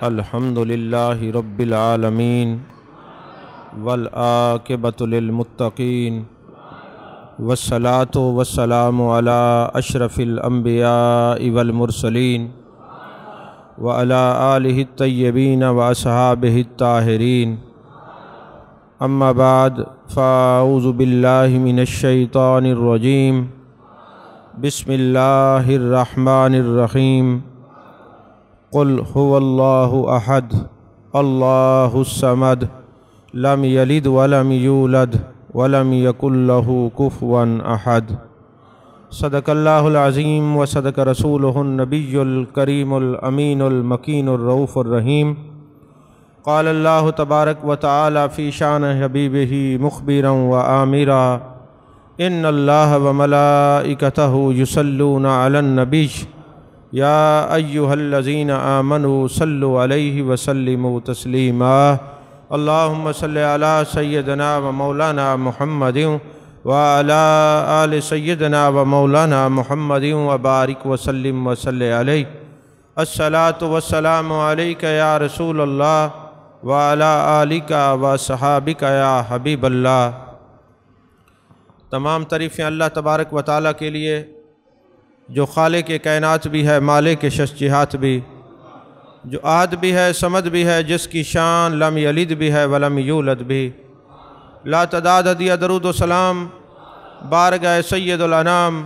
الحمدللہ رب العالمین والعاقبۃ للمتقین والصلاۃ والسلام علی اشرف الانبیاء والمرسلین وعلی آلہ الطیبین واصحابہ الطاہرین اما بعد فاعوذ باللہ من الشیطان الرجیم بسم اللہ الرحمن الرحیم قل هو اللہ احد اللہ الصمد لم یلد ولم یولد ولم یکن لہ کفوا احد صدق اللہ العظیم وصدق رسولہ النبی الکریم الامین المکین الرؤوف الرحیم قال اللہ تبارک و تعالی فی شان حبیبہ مخبرا و آمرا ان اللہ وملائکتہ یصلون علی النبی یا ایہا الذین آمنوا صلوا علیہ وسلموا تسلیما اللہم صلی علی سیدنا و مولانا محمد وعلی آل سیدنا و مولانا محمد وبارک وسلم وصلی علیہ الصلاۃ والسلام علیک یا رسول اللہ وعلی آلک و صحابک یا حبیب اللہ۔ تمام تعریفیں اللہ تبارک و تعالیٰ کے لیے جو خالق کائنات بھی ہے، مالک ششجہات بھی، جو احد بھی ہے، صمد بھی ہے، جس کی شان لم یلد بھی ہے ولم یولد بھی۔ لا تعداد ہدیہ درود و سلام بارگاہ سید الانام،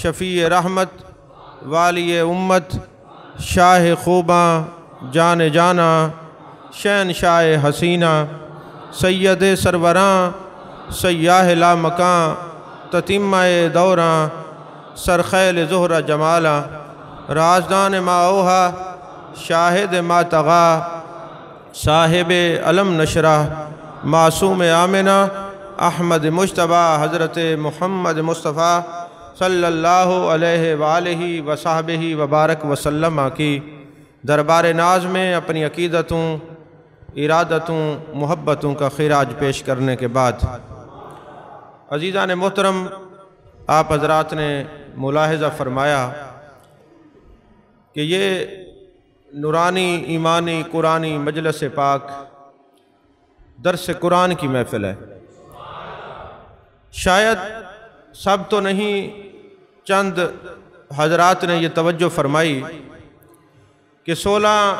شفیع رحمت، والی امت، شاہ خوباں، جان جانا، شہنشاہ حسینہ، سید سروراں، سیاہ لا مکاں، تتمہ دوراں، سرخیل زہرہ جمالا، رازدان ما اوہا، شاہد ما تغا، صاحب علم نشرہ، معصوم آمنہ، احمد مجتبیٰ، حضرت محمد مصطفیٰ صلی اللہ علیہ وآلہ وصحبہ وبارک وسلم کی دربار ناز میں اپنی عقیدتوں، ارادتوں، محبتوں کا خراج پیش کرنے کے بعد عزیزان محترم، آپ حضرات نے ملاحظہ فرمایا کہ یہ نورانی ایمانی قرآنی مجلس پاک درس قرآن کی محفل ہے۔ شاید سب تو نہیں، چند حضرات نے یہ توجہ فرمائی کہ 16،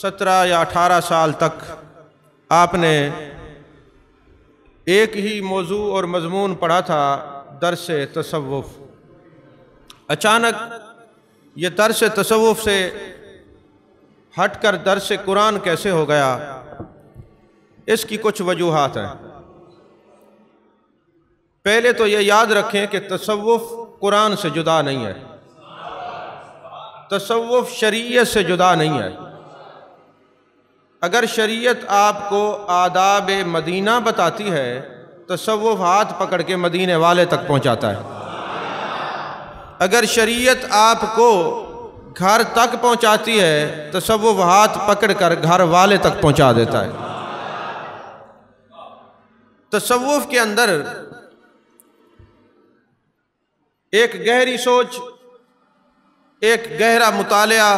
17 یا 18 سال تک آپ نے ایک ہی موضوع اور مضمون پڑھا تھا، درس تصوف۔ اچانک یہ درس تصوف سے ہٹ کر درس قرآن کیسے ہو گیا؟ اس کی کچھ وجوہات ہیں۔ پہلے تو یہ یاد رکھیں کہ تصوف قرآن سے جدا نہیں ہے، تصوف شریعت سے جدا نہیں ہے۔ اگر شریعت آپ کو آداب مدینہ بتاتی ہے، تصوف ہاتھ پکڑ کے مدینے والے تک پہنچاتا ہے۔ اگر شریعت آپ کو گھر تک پہنچاتی ہے، تصوف ہاتھ پکڑ کر گھر والے تک پہنچا دیتا ہے۔ تصوف کے اندر ایک گہری سوچ، ایک گہرا مطالعہ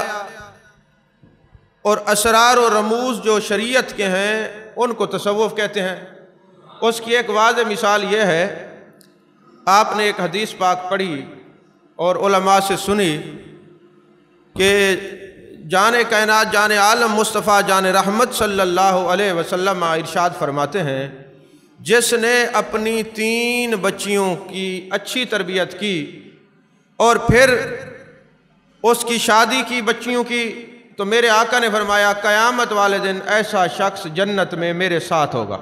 اور اسرار و رموز جو شریعت کے ہیں ان کو تصوف کہتے ہیں۔ اس کی ایک واضح مثال یہ ہے، آپ نے ایک حدیث پاک پڑھی اور علماء سے سنی کہ جان کائنات، جان عالم مصطفیٰ، جان رحمت صلی اللہ علیہ وسلم ارشاد فرماتے ہیں، جس نے اپنی 3 بچیوں کی اچھی تربیت کی اور پھر اس کی شادی کی بچیوں کی، تو میرے آقا نے فرمایا قیامت والے دن ایسا شخص جنت میں میرے ساتھ ہوگا۔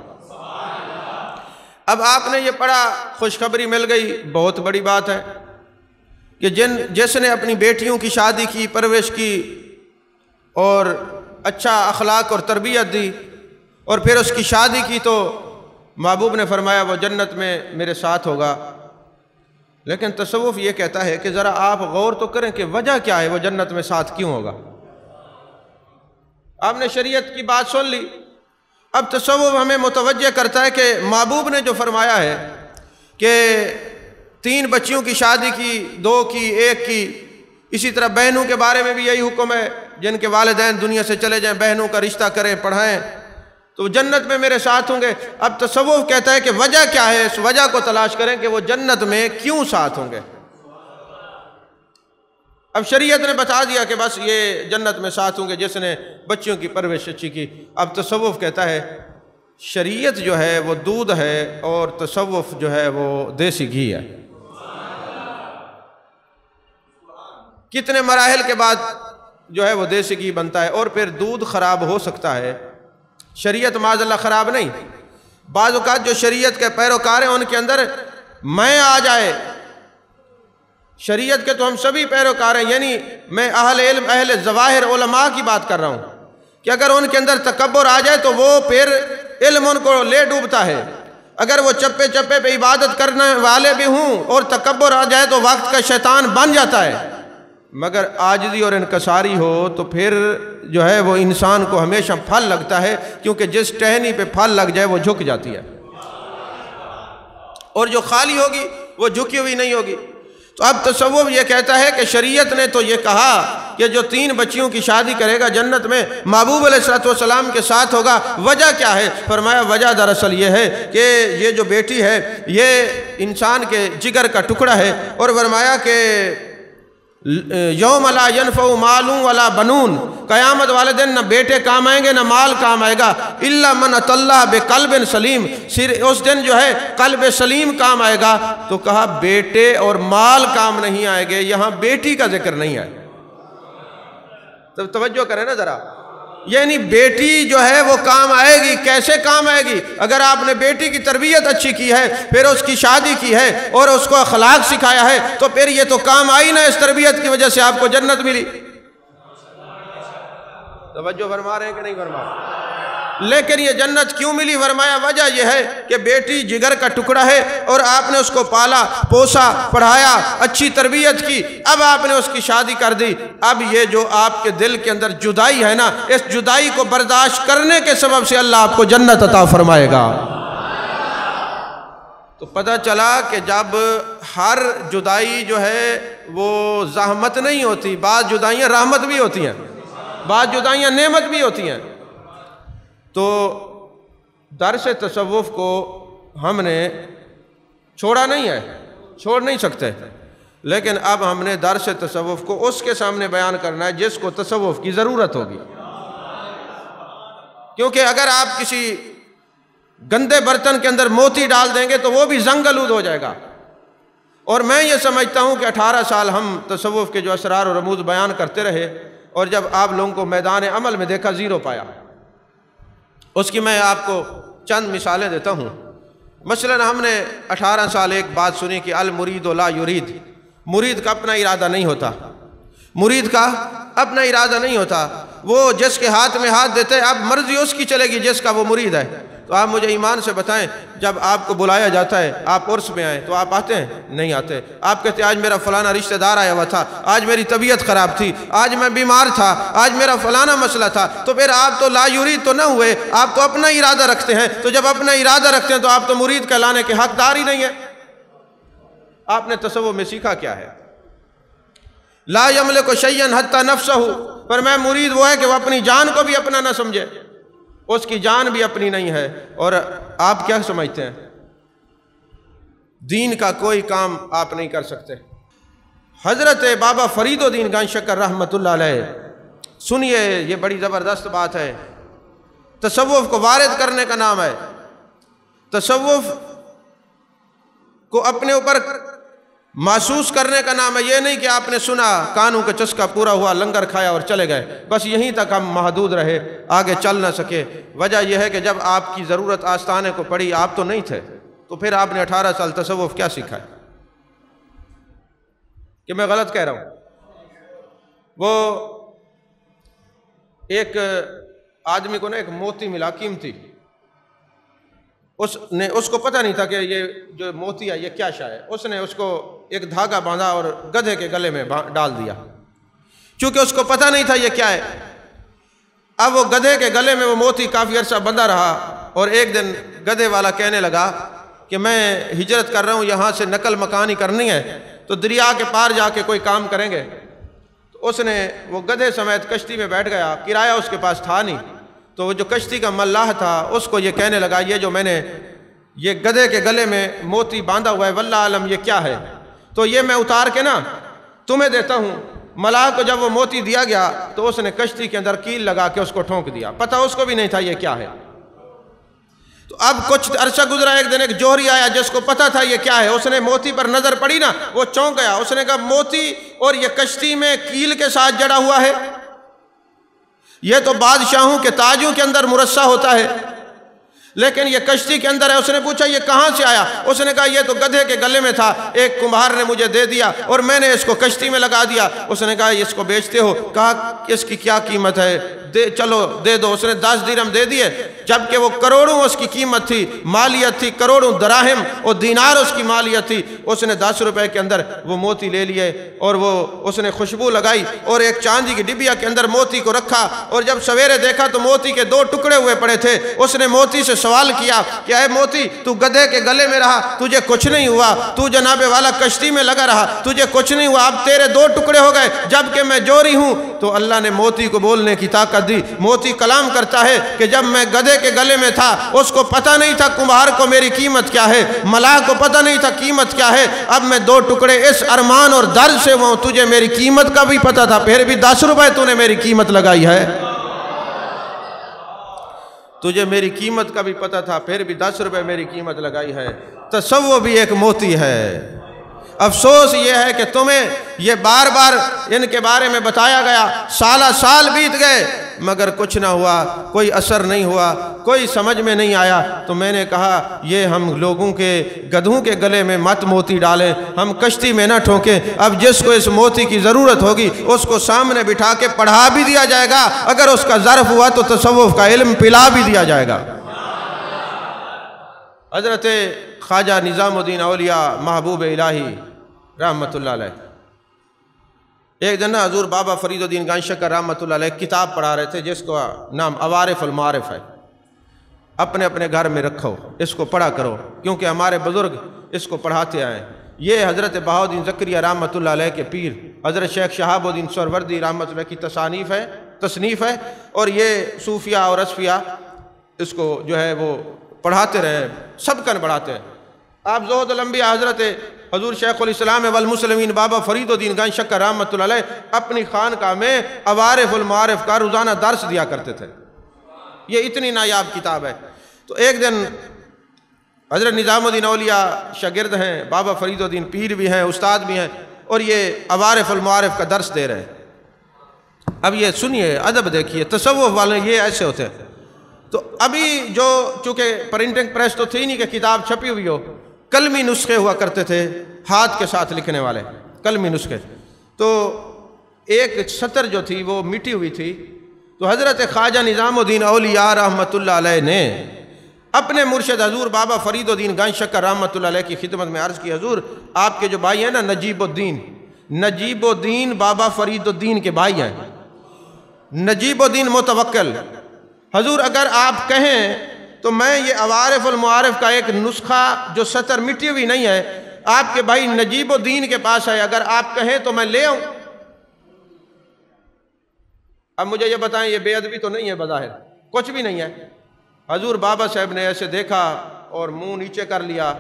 اب آپ نے یہ پڑھا، خوشخبری مل گئی، بہت بڑی بات ہے کہ جس نے اپنی بیٹیوں کی شادی کی، پرورش کی اور اچھا اخلاق اور تربیت دی اور پھر اس کی شادی کی، تو محبوب نے فرمایا وہ جنت میں میرے ساتھ ہوگا۔ لیکن تصوف یہ کہتا ہے کہ ذرا آپ غور تو کریں کہ وجہ کیا ہے، وہ جنت میں ساتھ کیوں ہوگا؟ آپ نے شریعت کی بات سن لی، اب تصوف ہمیں متوجہ کرتا ہے کہ محبوب نے جو فرمایا ہے کہ 3 بچیوں کی شادی کی، 2 کی، 1 کی، اسی طرح بہنوں کے بارے میں بھی یہی حکم ہے، جن کے والدین دنیا سے چلے جائیں، بہنوں کا رشتہ کریں، پڑھائیں، تو جنت میں میرے ساتھ ہوں گے۔ اب تصوف کہتا ہے کہ وجہ کیا ہے، اس وجہ کو تلاش کریں کہ وہ جنت میں کیوں ساتھ ہوں گے۔ اب شریعت نے بتا دیا کہ بس یہ جنت میں ساتھ ہوں گے جس نے بچیوں کی پرورش اچھی کی۔ اب تصوف کہتا ہے شریعت جو ہے وہ دودھ ہے اور تصوف جو ہے وہ دیسی گھی ہے۔ کتنے مراحل کے بعد جو ہے وہ دیسی گھی بنتا ہے، اور پھر دودھ خراب ہو سکتا ہے، شریعت معاذ اللہ خراب نہیں۔ بعض اوقات جو شریعت کے پیروکار ہیں ان کے اندر میں آ جائے، شریعت کے تو ہم سبھی پیروکار ہیں، یعنی میں اہل علم، اہل ظواہر علماء کی بات کر رہا ہوں کہ اگر ان کے اندر تکبر آ جائے تو وہ پھر علم ان کو لے ڈوبتا ہے۔ اگر وہ چپے چپے پہ عبادت کرنے والے بھی ہوں اور تکبر آ جائے تو وقت کا شیطان بن جاتا ہے، مگر عاجزی اور انکساری ہو تو پھر جو ہے وہ انسان کو ہمیشہ پھل لگتا ہے، کیونکہ جس ٹہنی پہ پھل لگ جائے وہ جھک جاتی ہے، اور جو خالی ہوگی وہ جھکی ہوئی نہیں ہوگی۔ تو اب تصوف یہ کہتا ہے کہ شریعت نے تو یہ کہا کہ جو 3 بچیوں کی شادی کرے گا جنت میں محبوب علیہ السلام کے ساتھ ہوگا، وجہ کیا ہے؟ فرمایا وجہ دراصل یہ ہے کہ یہ جو بیٹی ہے یہ انسان کے جگر کا ٹکڑا ہے، اور فرمایا کہ یوم لا ینفع مال ولا بنون، قیامت والے دن نہ بیٹے کام آئیں گے نہ مال کام آئے گا، الا من اتى اللہ بقلب سلیم، صرف اس دن جو ہے قلب سلیم کام آئے گا۔ تو کہا بیٹے اور مال کام نہیں آئے گے، یہاں بیٹی کا ذکر نہیں ہے۔ تو توجہ کریں نا ذرا، یعنی بیٹی جو ہے وہ کام آئے گی۔ کیسے کام آئے گی؟ اگر آپ نے بیٹی کی تربیت اچھی کی ہے، پھر اس کی شادی کی ہے اور اس کو اخلاق سکھایا ہے، تو پھر یہ تو کام آئی نا، اس تربیت کی وجہ سے آپ کو جنت ملی۔ توجہ فرما رہے ہیں کہ نہیں فرما رہے؟ لیکن یہ جنت کیوں ملی؟ فرمایا وجہ یہ ہے کہ بیٹی جگر کا ٹکڑا ہے اور آپ نے اس کو پالا پوسا پڑھایا، اچھی تربیت کی، اب آپ نے اس کی شادی کر دی۔ اب یہ جو آپ کے دل کے اندر جدائی ہے نا، اس جدائی کو برداشت کرنے کے سبب سے اللہ آپ کو جنت عطا فرمائے گا۔ تو پتہ چلا کہ جب ہر جدائی جو ہے وہ زحمت نہیں ہوتی، بعض جدائیاں رحمت بھی ہوتی ہیں، بعض جدائیاں نعمت بھی ہوتی ہیں۔ تو درس تصوف کو ہم نے چھوڑا نہیں ہے، چھوڑ نہیں سکتے، لیکن اب ہم نے درس تصوف کو اس کے سامنے بیان کرنا ہے جس کو تصوف کی ضرورت ہوگی، کیونکہ اگر آپ کسی گندے برتن کے اندر موتی ڈال دیں گے تو وہ بھی زنگ آلود ہو جائے گا۔ اور میں یہ سمجھتا ہوں کہ 18 سال ہم تصوف کے جو اسرار و رموز بیان کرتے رہے، اور جب آپ لوگوں کو میدان عمل میں دیکھا زیرو پایا۔ اس کی میں آپ کو چند مثالیں دیتا ہوں۔ مثلا ہم نے 18 سال ایک بات سنی کہ المرید لا یرید، مرید کا اپنا ارادہ نہیں ہوتا، مرید کا اپنا ارادہ نہیں ہوتا، وہ جس کے ہاتھ میں ہاتھ دیتے اب مرضی اس کی چلے گی جس کا وہ مرید ہے۔ تو آپ مجھے ایمان سے بتائیں، جب آپ کو بلایا جاتا ہے آپ عرس میں آئیں تو آپ آتے ہیں؟ نہیں آتے۔ آپ کہتے ہیں آج میرا فلانا رشتہ دار آیا ہوا تھا، آج میری طبیعت خراب تھی، آج میں بیمار تھا، آج میرا فلانا مسئلہ تھا، تو پھر آپ تو لا یرید تو نہ ہوئے، آپ تو اپنا ارادہ رکھتے ہیں۔ تو جب اپنا ارادہ رکھتے ہیں تو آپ تو مرید کہلانے کے حقدار ہی نہیں ہیں۔ آپ نے تصوف میں سیکھا کیا ہے؟ لا یملک شیئا حتی نفسہ، پر میں مرید وہ ہے کہ وہ اپنی جان کو بھی اپنا نہ سمجھے، اس کی جان بھی اپنی نہیں ہے۔ اور آپ کیا سمجھتے ہیں؟ دین کا کوئی کام آپ نہیں کر سکتے۔ حضرت بابا فرید الدین گنج شکر رحمۃ اللہ علیہ، سنیے یہ بڑی زبردست بات ہے، تصوف کو وارد کرنے کا نام ہے۔ تصوف کو اپنے اوپر محسوس کرنے کا نام ہے۔ یہ نہیں کہ آپ نے سنا، کانوں کا چسکا پورا ہوا، لنگر کھایا اور چلے گئے، بس یہیں تک ہم محدود رہے، آگے چل نہ سکے۔ وجہ یہ ہے کہ جب آپ کی ضرورت آستانے کو پڑی آپ تو نہیں تھے، تو پھر آپ نے 18 سال تصوف کیا سیکھا ہے؟ کہ میں غلط کہہ رہا ہوں؟ وہ ایک آدمی کو نا ایک موتی ملا قیمتی، اس کو پتہ نہیں تھا کہ یہ جو موتی ہے یہ کیا شے ہے۔ اس نے اس کو ایک دھاگا باندھا اور گدھے کے گلے میں ڈال دیا، چونکہ اس کو پتہ نہیں تھا یہ کیا ہے۔ اب وہ گدھے کے گلے میں وہ موتی کافی عرصہ بندھا رہا، اور ایک دن گدھے والا کہنے لگا کہ میں ہجرت کر رہا ہوں، یہاں سے نقل مکانی کرنی ہے، تو دریا کے پار جا کے کوئی کام کریں گے؟ تو اس نے وہ گدھے سمیت کشتی میں بیٹھ گیا، کرایہ اس کے پاس تھا نہیں، تو وہ جو کشتی کا ملاح تھا اس کو یہ کہنے لگا یہ جو میں نے یہ گدھے کے گلے میں موتی باندھا ہوا ہے واللہ عالم یہ کیا ہے، تو یہ میں اتار کے نا تمہیں دیتا ہوں۔ ملاح کو جب وہ موتی دیا گیا تو اس نے کشتی کے اندر کیل لگا کے اس کو ٹھونک دیا، پتہ اس کو بھی نہیں تھا یہ کیا ہے۔ تو اب کچھ عرصہ گزرا، ایک دن ایک جوہری آیا جس کو پتہ تھا یہ کیا ہے، اس نے موتی پر نظر پڑی نا، وہ چونک گیا، اس نے کہا موتی اور یہ کشتی میں کیل کے ساتھ جڑا ہوا ہے، یہ تو بادشاہوں کے تاجوں کے اندر مرصع ہوتا ہے، لیکن یہ کشتی کے اندر ہے۔ اس نے پوچھا یہ کہاں سے آیا؟ اس نے کہا یہ تو گدھے کے گلے میں تھا، ایک کمبھار نے مجھے دے دیا اور میں نے اس کو کشتی میں لگا دیا۔ اس نے کہا اس کو بیچتے ہو؟ کہا اس کی کیا قیمت ہے؟ چلو دے دو۔ اس نے 10 درہم دے دیے، جبکہ وہ کروڑوں اس کی قیمت تھی، مالیت تھی، کروڑوں دراہم اور دینار اس کی مالیت تھی۔ اس نے 10 روپے کے اندر وہ موتی لے لیے اور وہ اس نے خوشبو لگائی اور ایک چاندی کی ڈبیا کے اندر موتی کو رکھا، اور جب سویرے دیکھا تو موتی کے 2 ٹکڑے ہوئے پڑے تھے۔ اس نے موتی سے سوال کیا کہ اے موتی تو گدھے کے گلے میں رہا، تجھے کچھ نہیں ہوا، تو جناب والا کشتی میں لگا رہا، تجھے کچھ نہیں ہوا، اب تیرے 2 ٹکڑے ہو گئے جبکہ میں جوہری ہوں۔ تو اللہ نے موتی کو بولنے کی طاقت دی۔ موتی کلام کرتا ہے کہ جب میں گدھے کے گلے میں تھا اس کو پتہ نہیں تھا کمبھار کو میری قیمت کیا ہے، ملاح کو پتہ نہیں تھا قیمت کیا ہے، اب میں 2 ٹکڑے اس ارمان اور درد سے ہوں، تجھے میری قیمت کا بھی پتہ تھا پھر بھی 10 روپے تو نے میری قیمت لگائی ہے، تجھے میری قیمت کا بھی پتہ تھا پھر بھی 10 روپے میری قیمت لگائی ہے۔ تصوف بھی ایک موتی ہے۔ افسوس یہ ہے کہ تمہیں یہ بار بار ان کے بارے میں بتایا گیا، سالہ سال بیت گئے مگر کچھ نہ ہوا، کوئی اثر نہیں ہوا، کوئی سمجھ میں نہیں آیا۔ تو میں نے کہا یہ ہم لوگوں کے گدھوں کے گلے میں مت موتی ڈالیں، ہم کشتی میں نہ ٹھونکیں، اب جس کو اس موتی کی ضرورت ہوگی اس کو سامنے بٹھا کے پڑھا بھی دیا جائے گا، اگر اس کا ظرف ہوا تو تصوف کا علم پلا بھی دیا جائے گا۔ حضرت خواجہ نظام الدین اولیاء محبوب الہی رحمت اللہ علیہ ایک دن حضور بابا فرید الدین گنج شکر رحمت اللہ علیہ کتاب پڑھا رہے تھے جس کا نام عوارف المعارف ہے۔ اپنے اپنے گھر میں رکھو، اس کو پڑھا کرو، کیونکہ ہمارے بزرگ اس کو پڑھاتے آئے ہیں۔ یہ حضرت بہاؤالدین زکریہ رحمت اللہ علیہ کے پیر حضرت شیخ شہاب الدین سہروردی رحمت اللہ کی تصنیف ہے، اور یہ صوفیہ اور اصفیہ اس کو جو ہے وہ پڑھاتے رہے، سب کن پڑھاتے ہیں۔ آپ زہد الانبیاء حضرت حضور شیخ الاسلام والمسلمین بابا فرید الدین گنج شکر رحمت اللہ علیہ اپنی خانقاہ میں عوارف المعارف کا روزانہ درس دیا کرتے تھے۔ یہ اتنی نایاب کتاب ہے۔ تو ایک دن حضرت نظام الدین اولیاء شاگرد ہیں، بابا فرید الدین پیر بھی ہیں، استاد بھی ہیں، اور یہ عوارف المعارف کا درس دے رہے ہیں۔ اب یہ سنیے، ادب دیکھیے، تصوف والے یہ ایسے ہوتے ہیں۔ تو ابھی جو چونکہ پرنٹنگ پریس تو تھی نہیں کہ کتاب چھپی ہوئی ہو، قلمی نسخے ہوا کرتے تھے، ہاتھ کے ساتھ لکھنے والے قلمی نسخے۔ تو ایک سطر جو تھی وہ مٹی ہوئی تھی، تو حضرت خواجہ نظام الدین اولیاء رحمت اللہ علیہ نے اپنے مرشد حضور بابا فرید الدین گنج شکر رحمت اللہ علیہ کی خدمت میں عرض کی، حضور آپ کے جو بھائی ہیں نا نجیب الدین بابا فرید الدین کے بھائی ہیں، نجیب الدین متوکل، حضور اگر آپ کہیں تو میں یہ عوارف المعارف کا ایک نسخہ جو سطر مٹی ہوئی نہیں ہے آپ کے بھائی نجیب الدین کے پاس ہے، اگر آپ کہیں تو میں لے آؤں۔ اب مجھے یہ بتائیں، یہ بے ادبی تو نہیں ہے بظاہر، کچھ بھی نہیں ہے۔ حضور بابا صاحب نے ایسے دیکھا اور منہ نیچے کر لیا،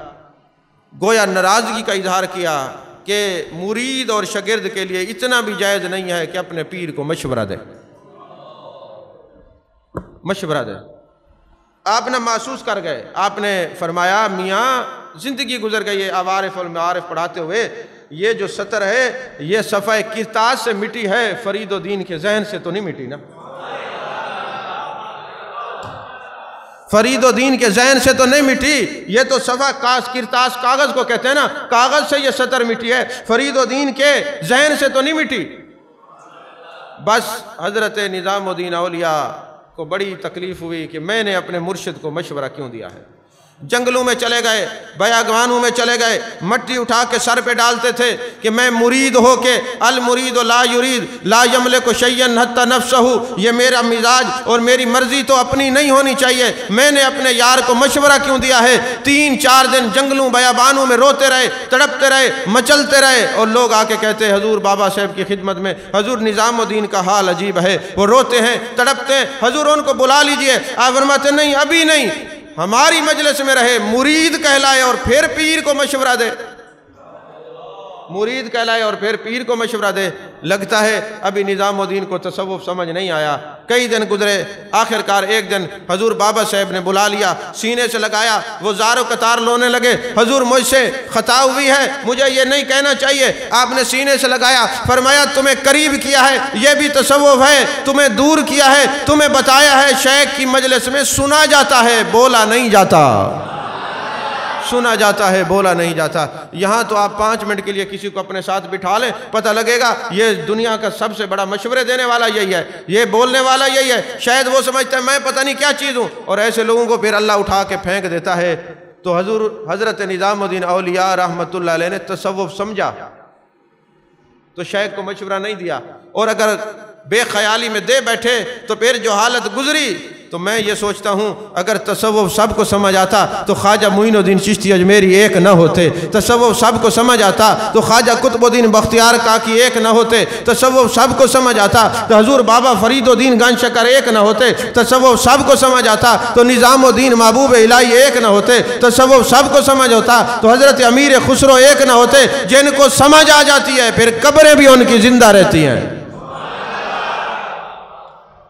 گویا ناراضگی کا اظہار کیا کہ مرید اور شاگرد کے لیے اتنا بھی جائز نہیں ہے کہ اپنے پیر کو مشورہ دے۔ آپ نے محسوس کر گئے، آپ نے فرمایا میاں زندگی گزر گئی ہے عوارف المعارف پڑھاتے ہوئے، یہ جو سطر ہے یہ صفحہ کرتاس سے مٹی ہے، فرید الدین کے ذہن سے تو نہیں مٹی نا، فرید الدین کے ذہن سے تو نہیں مٹی، یہ تو صفحہ کرتاس کاغذ کو کہتے ہیں نا، کاغذ سے یہ سطر مٹی ہے، فرید الدین کے ذہن سے تو نہیں مٹی۔ بس حضرت نظام الدین اولیاء کو بڑی تکلیف ہوئی کہ میں نے اپنے مرشد کو مشورہ کیوں دیا ہے۔ جنگلوں میں چلے گئے، بیابانوں میں چلے گئے، مٹی اٹھا کے سر پہ ڈالتے تھے کہ میں مرید ہو کے المرید لا یرید لا یملک شیئا حتی نفسہ، یہ میرا مزاج اور میری مرضی تو اپنی نہیں ہونی چاہیے، میں نے اپنے یار کو مشورہ کیوں دیا ہے؟ 3-4 دن جنگلوں بیابانوں میں روتے رہے، تڑپتے رہے، مچلتے رہے، اور لوگ آ کے کہتے حضور بابا صاحب کی خدمت میں حضور نظام الدین کا حال عجیب ہے، وہ روتے ہیں، تڑپتے ہیں، حضور ان کو بلا لیجئے۔ آپ فرماتے نہیں ابھی نہیں، ہماری مجلس میں رہے، مرید کہلائے اور پھر پیر کو مشورہ دے، مرید کہلائے اور پھر پیر کو مشورہ دے۔ لگتا ہے ابھی نظام الدین کو تصوف سمجھ نہیں آیا۔ کئی دن گزرے، آخر کار ایک دن حضور بابا صاحب نے بلا لیا، سینے سے لگایا، وہ زار و قطار رونے لگے، حضور مجھ سے خطا ہوئی ہے، مجھے یہ نہیں کہنا چاہیے۔ آپ نے سینے سے لگایا، فرمایا تمہیں قریب کیا ہے یہ بھی تصوف ہے، تمہیں دور کیا ہے، تمہیں بتایا ہے شیخ کی مجلس میں سنا جاتا ہے، بولا نہیں جاتا، سنا جاتا ہے، بولا نہیں جاتا۔ یہاں تو آپ 5 منٹ کے لیے کسی کو اپنے ساتھ بٹھا لیں، پتہ لگے گا یہ دنیا کا سب سے بڑا مشورے دینے والا یہی ہے، یہ بولنے والا یہی ہے۔ شاید وہ سمجھتا ہے میں پتہ نہیں کیا چیز ہوں، اور ایسے لوگوں کو پھر اللہ اٹھا کے پھینک دیتا ہے۔ تو حضرت نظام الدین اولیاء رحمۃ اللہ علیہ نے تصوف سمجھا تو شیخ کو مشورہ نہیں دیا، اور اگر بے خیالی میں دے بیٹھے تو پھر جو حالت گزری، تو میں یہ سوچتا ہوں اگر تصوف سب کو سمجھ آتا تو خواجہ معین الدین چشتی اجمیری ایک نہ ہوتے، تصوف سب کو سمجھ آتا تو خواجہ قطب الدین بختیار کاکی ایک نہ ہوتے، تصوف سب کو سمجھ آتا تو حضور بابا فرید الدین گنج شکر ایک نہ ہوتے، تصوف سب کو سمجھ آتا تو نظام الدین محبوب الہی ایک نہ ہوتے، تصوف سب کو سمجھ ہوتا تو حضرت امیر خسرو ایک نہ ہوتے۔ جن کو سمجھ آ جاتی ہے پھر قبریں بھی ان کی زندہ رہتی ہیں۔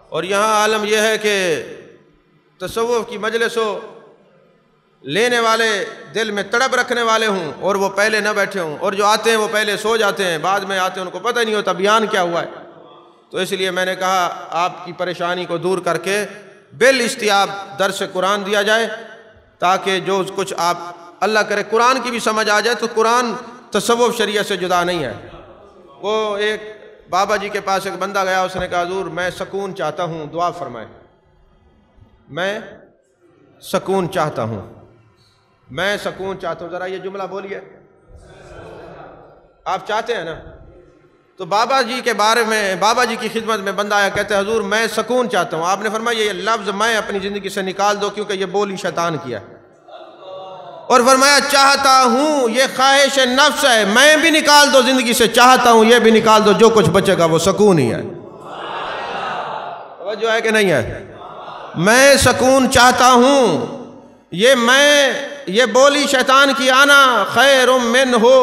اور یہاں عالم یہ ہے کہ تصوف کی مجلس ہو، لینے والے دل میں تڑپ رکھنے والے ہوں اور وہ پہلے نہ بیٹھے ہوں، اور جو آتے ہیں وہ پہلے سو جاتے ہیں، بعد میں آتے ہیں ان کو پتہ نہیں ہوتا بیان کیا ہوا ہے۔ تو اس لیے میں نے کہا آپ کی پریشانی کو دور کر کے بالاستیاب درس قرآن دیا جائے، تاکہ جو کچھ آپ اللہ کرے قرآن کی بھی سمجھ آ جائے۔ تو قرآن تصوف شریعت سے جدا نہیں ہے۔ وہ ایک بابا جی کے پاس ایک بندہ گیا، اس نے کہا حضور میں سکون چاہتا ہوں، دعا فرمائیں۔ میں سکون چاہتا ہوں، میں سکون چاہتا ہوں، ذرا یہ جملہ بولیے، آپ چاہتے ہیں نا؟ تو بابا جی کے بارے میں، بابا جی کی خدمت میں بندہ آیا، کہتے ہیں حضور میں سکون چاہتا ہوں۔ آپ نے فرمایا یہ لفظ میں اپنی زندگی سے نکال دو، کیونکہ یہ بولی شیطان کیا ہے، اور فرمایا چاہتا ہوں یہ خواہش نفس ہے، میں بھی نکال دو زندگی سے، چاہتا ہوں یہ بھی نکال دو، جو کچھ بچے گا وہ سکون ہی ہے۔ توجہ ہے کہ نہیں ہے؟ میں سکون چاہتا ہوں، یہ بولی شیطان کی آنا خیر من ہو،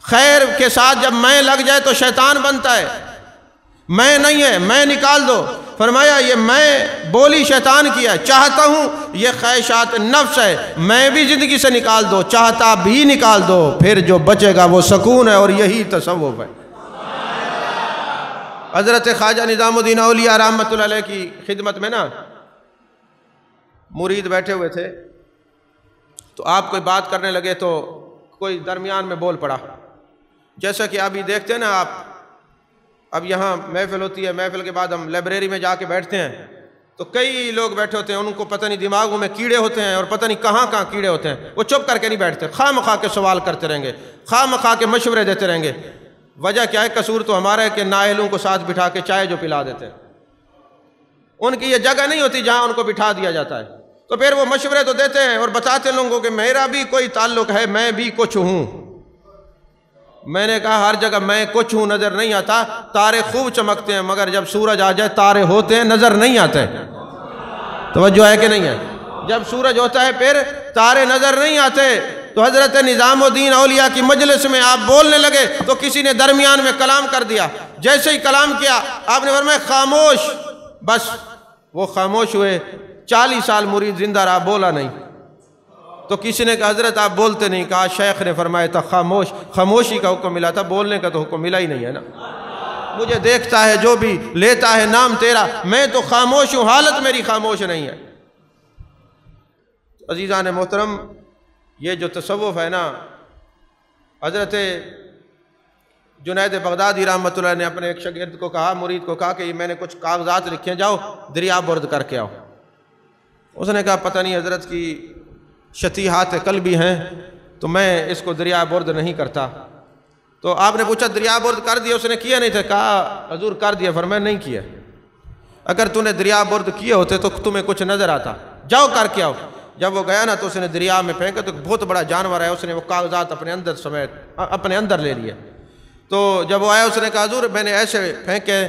خیر کے ساتھ جب میں لگ جائے تو شیطان بنتا ہے، میں نہیں ہے، میں نکال دو۔ فرمایا یہ میں بولی شیطان کی ہے، چاہتا ہوں یہ خواہشات نفس ہے، میں بھی زندگی سے نکال دو، چاہتا بھی نکال دو، پھر جو بچے گا وہ سکون ہے، اور یہی تصوف ہے۔ حضرت خواجہ نظام الدین اولیاء رحمۃ اللہ علیہ کی خدمت میں نا مرید بیٹھے ہوئے تھے، تو آپ کوئی بات کرنے لگے تو کوئی درمیان میں بول پڑا، جیسا کہ ابھی دیکھتے ہیں نا آپ، اب یہاں محفل ہوتی ہے، محفل کے بعد ہم لائبریری میں جا کے بیٹھتے ہیں تو کئی لوگ بیٹھے ہوتے ہیں، ان کو پتہ نہیں دماغوں میں کیڑے ہوتے ہیں اور پتہ نہیں کہاں کہاں کیڑے ہوتے ہیں، وہ چپ کر کے نہیں بیٹھتے، خواہ مخواہ کے سوال کرتے رہیں گے، خواہ مخواہ کے مشورے دیتے رہیں گے۔ وجہ کیا ہے؟ قصور تو ہمارا ہے کہ نااہلوں کو ساتھ بٹھا کے چائے جو پلا دیتے ہیں، ان کی یہ جگہ نہیں ہوتی جہاں ان کو بٹھا دیا جاتا ہے، تو پھر وہ مشورے تو دیتے ہیں اور بتاتے لوگوں کو کہ میرا بھی کوئی تعلق ہے، میں بھی کچھ ہوں۔ میں نے کہا ہر جگہ میں کچھ ہوں نظر نہیں آتا، تارے خوب چمکتے ہیں، مگر جب سورج آ جائے تارے ہوتے ہیں نظر نہیں آتے۔ توجہ ہے کہ نہیں ہے؟ جب سورج ہوتا ہے پھر تارے نظر نہیں آتے۔ تو حضرت نظام الدین اولیاء کی مجلس میں آپ بولنے لگے تو کسی نے درمیان میں کلام کر دیا، جیسے ہی کلام کیا آپ نے فرمایا خاموش، بس وہ خاموش ہوئے۔ 40 سال مرید زندہ رہا، بولا نہیں۔ تو کسی نے کہا حضرت آپ بولتے نہیں، کہا شیخ نے فرمایا تھا خاموش، خاموشی کا حکم ملا تھا، بولنے کا تو حکم ملا ہی نہیں ہے نا۔ مجھے دیکھتا ہے جو بھی لیتا ہے نام تیرا، میں تو خاموش ہوں، حالت میری خاموش نہیں ہے۔ عزیزان محترم، یہ جو تصوف ہے نا، حضرت جنید بغدادی رحمۃ اللہ نے اپنے ایک شاگرد کو کہا، مرید کو کہا کہ میں نے کچھ کاغذات لکھے، جاؤ دریا برد کر کے آؤ۔ اس نے کہا پتہ نہیں حضرت کی شتیحات قلبی ہیں تو میں اس کو دریا برد نہیں کرتا۔ تو آپ نے پوچھا دریا برد کر دیا؟ اس نے کیا نہیں تھا۔ کہا حضور کر دیا۔ فرمایا نہیں کیا، اگر تو نے دریا برد کیے ہوتے تو تمہیں کچھ نظر آتا، جاؤ کر کے آؤ۔ جب وہ گیا نا تو اس نے دریا میں پھینکا تو بہت بڑا جانور ہے، اس نے وہ کاغذات اپنے اندر سمیت اپنے اندر لے لیے۔ تو جب وہ آیا اس نے کہا حضور میں نے ایسے پھینکے۔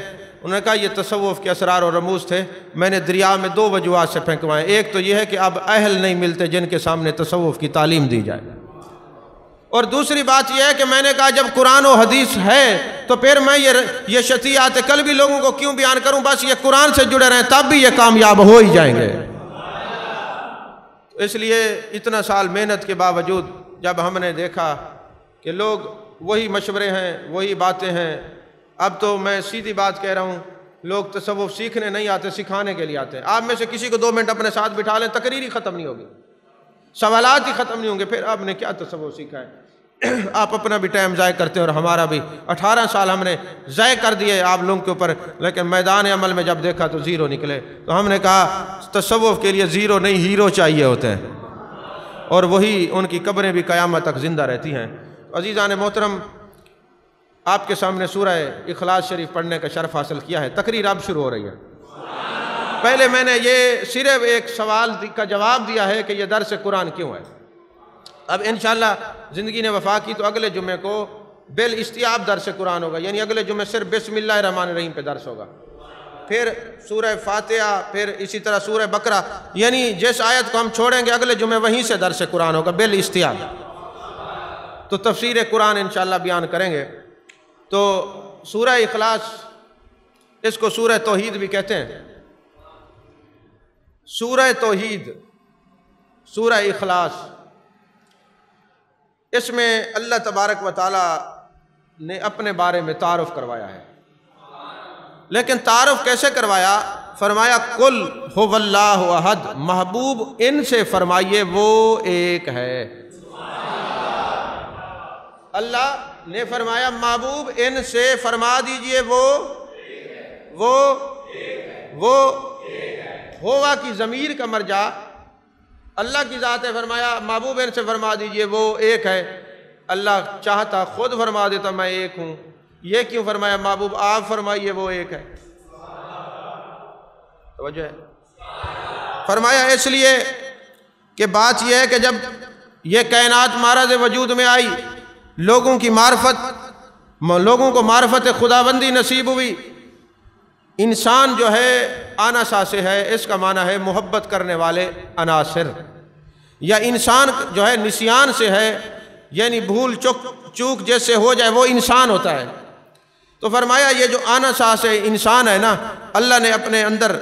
انہوں نے کہا یہ تصوف کے اسرار اور رموز تھے، میں نے دریا میں 2 وجوہات سے پھینکوائے۔ ایک تو یہ ہے کہ اب اہل نہیں ملتے جن کے سامنے تصوف کی تعلیم دی جائے، اور دوسری بات یہ ہے کہ میں نے کہا جب قرآن و حدیث ہے تو پھر میں یہ شتیات قلبی لوگوں کو کیوں بیان کروں؟ بس یہ قرآن سے جڑے رہیں تب بھی یہ کامیاب ہو ہی جائیں گے۔ اس لیے اتنا سال محنت کے باوجود جب ہم نے دیکھا کہ لوگ وہی مشورے ہیں، وہی باتیں ہیں، اب تو میں سیدھی بات کہہ رہا ہوں، لوگ تصوف سیکھنے نہیں آتے، سکھانے کے لیے آتے ہیں۔ آپ میں سے کسی کو 2 منٹ اپنے ساتھ بٹھا لیں، تقریر ہی ختم نہیں ہوگی، سوالات ہی ختم نہیں ہوں گے، پھر آپ نے کیا تصوف سیکھا ہے؟ آپ اپنا بھی ٹائم ضائع کرتے ہیں اور ہمارا بھی 18 سال ہم نے ضائع کر دیے آپ لوگوں کے اوپر، لیکن میدان عمل میں جب دیکھا تو 0 نکلے۔ تو ہم نے کہا تصوف کے لیے 0 نہیں ہیرو چاہیے ہوتے ہیں، اور وہی ان کی قبریں بھی قیامت تک زندہ رہتی ہیں۔ عزیزان محترم، آپ کے سامنے سورہ اخلاص شریف پڑھنے کا شرف حاصل کیا ہے۔ تقریر اب شروع ہو رہی ہے۔ پہلے میں نے یہ صرف ایک سوال کا جواب دیا ہے کہ یہ درس قرآن کیوں ہے۔ اب انشاءاللہ زندگی نے وفا کی تو اگلے جمعے کو بالاستیاب درس قرآن ہوگا، یعنی اگلے جمعے صرف بسم اللہ الرحمن الرحیم پہ درس ہوگا، پھر سورہ فاتحہ، پھر اسی طرح سورہ بقرہ، یعنی جس آیت کو ہم چھوڑیں گے اگلے جمعے وہیں سے درس قرآن ہوگا بالاستیاب۔ تو تفسیر قرآن انشاءاللہ بیان کریں گے۔ تو سورہ اخلاص، اس کو سورہ توحید بھی کہتے ہیں۔ سورہ توحید، سورہ اخلاص، اس میں اللہ تبارک و تعالی نے اپنے بارے میں تعارف کروایا ہے، لیکن تعارف کیسے کروایا؟ فرمایا قل هو اللہ احد، محبوب ان سے فرمائیے وہ ایک ہے۔ اللہ نے فرمایا محبوب ان سے فرما دیجئے وہ ہوا کی ضمیر کا مرجع اللہ کی ذات ہے۔ فرمایا محبوب ان سے فرما دیجئے وہ ایک ہے۔ اللہ چاہتا خود فرما دیتا میں ایک ہوں، یہ کیوں فرمایا محبوب آپ فرمائیے وہ ایک ہے؟ توجہ ہے؟ فرمایا اس لیے کہ بات یہ ہے کہ جب یہ کائنات معرض وجود میں آئی، لوگوں کو معرفت خداوندی نصیب ہوئی، انسان جو ہے آناسا سے ہے، اس کا معنی ہے محبت کرنے والے عناصر، یا انسان جو ہے نسیان سے ہے، یعنی بھول چوک جیسے ہو جائے وہ انسان ہوتا ہے۔ تو فرمایا یہ جو آناسا سے انسان ہے نا، اللہ نے اپنے اندر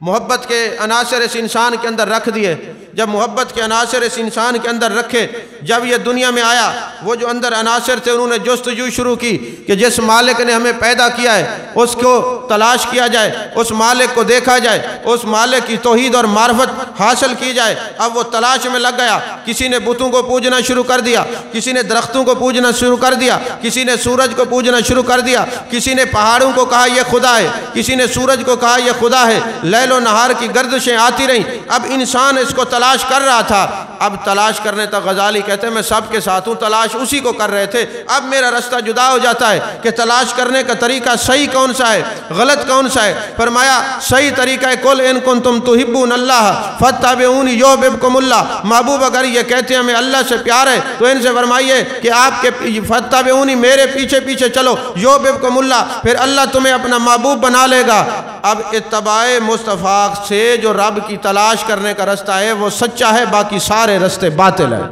محبت کے عناصر اس انسان کے اندر رکھ دیے۔ جب محبت کے عناصر اس انسان کے اندر رکھے، جب یہ دنیا میں آیا، وہ جو اندر عناصر تھے انہوں نے جستجو شروع کی کہ جس مالک نے ہمیں پیدا کیا ہے اس کو تلاش کیا جائے، اس مالک کو دیکھا جائے، اس مالک کی توحید اور معرفت حاصل کی جائے۔ اب وہ تلاش میں لگ گیا، کسی نے بتوں کو پوجنا شروع کر دیا، کسی نے درختوں کو پوجنا شروع کر دیا، کسی نے سورج کو پوجنا شروع کر دیا، کسی نے پہاڑوں کو کہا یہ خدا ہے، کسی نے سورج کو کہا یہ خدا ہے، لیل و نہار کی گردشیں آتی رہیں۔ اب انسان اس کو تلاش کر رہا تھا، اب تلاش کرنے تک غزالی کہتے ہیں میں سب کے ساتھ ہوں، تلاش اسی کو کر رہے تھے۔ اب میرا رستہ جدا ہو جاتا ہے کہ تلاش کرنے کا طریقہ صحیح کون سا ہے، غلط کون سا ہے۔ فرمایا صحیح طریقہ ہے قل ان کنتم تحبون اللہ فاتبعونی یحببکم اللہ، محبوب اگر یہ کہتے ہیں ہمیں اللہ سے پیار ہے تو ان سے فرمائیے کہ آپ کے فاتبعونی میرے پیچھے پیچھے چلو یحببکم اللہ، پھر اللہ تمہیں اپنا محبوب بنا لے گا۔ اب اتباع مصطفیٰ سے جو رب کی تلاش کرنے کا رستہ ہے وہ سچا ہے، باقی سارے رستے باطل ہیں۔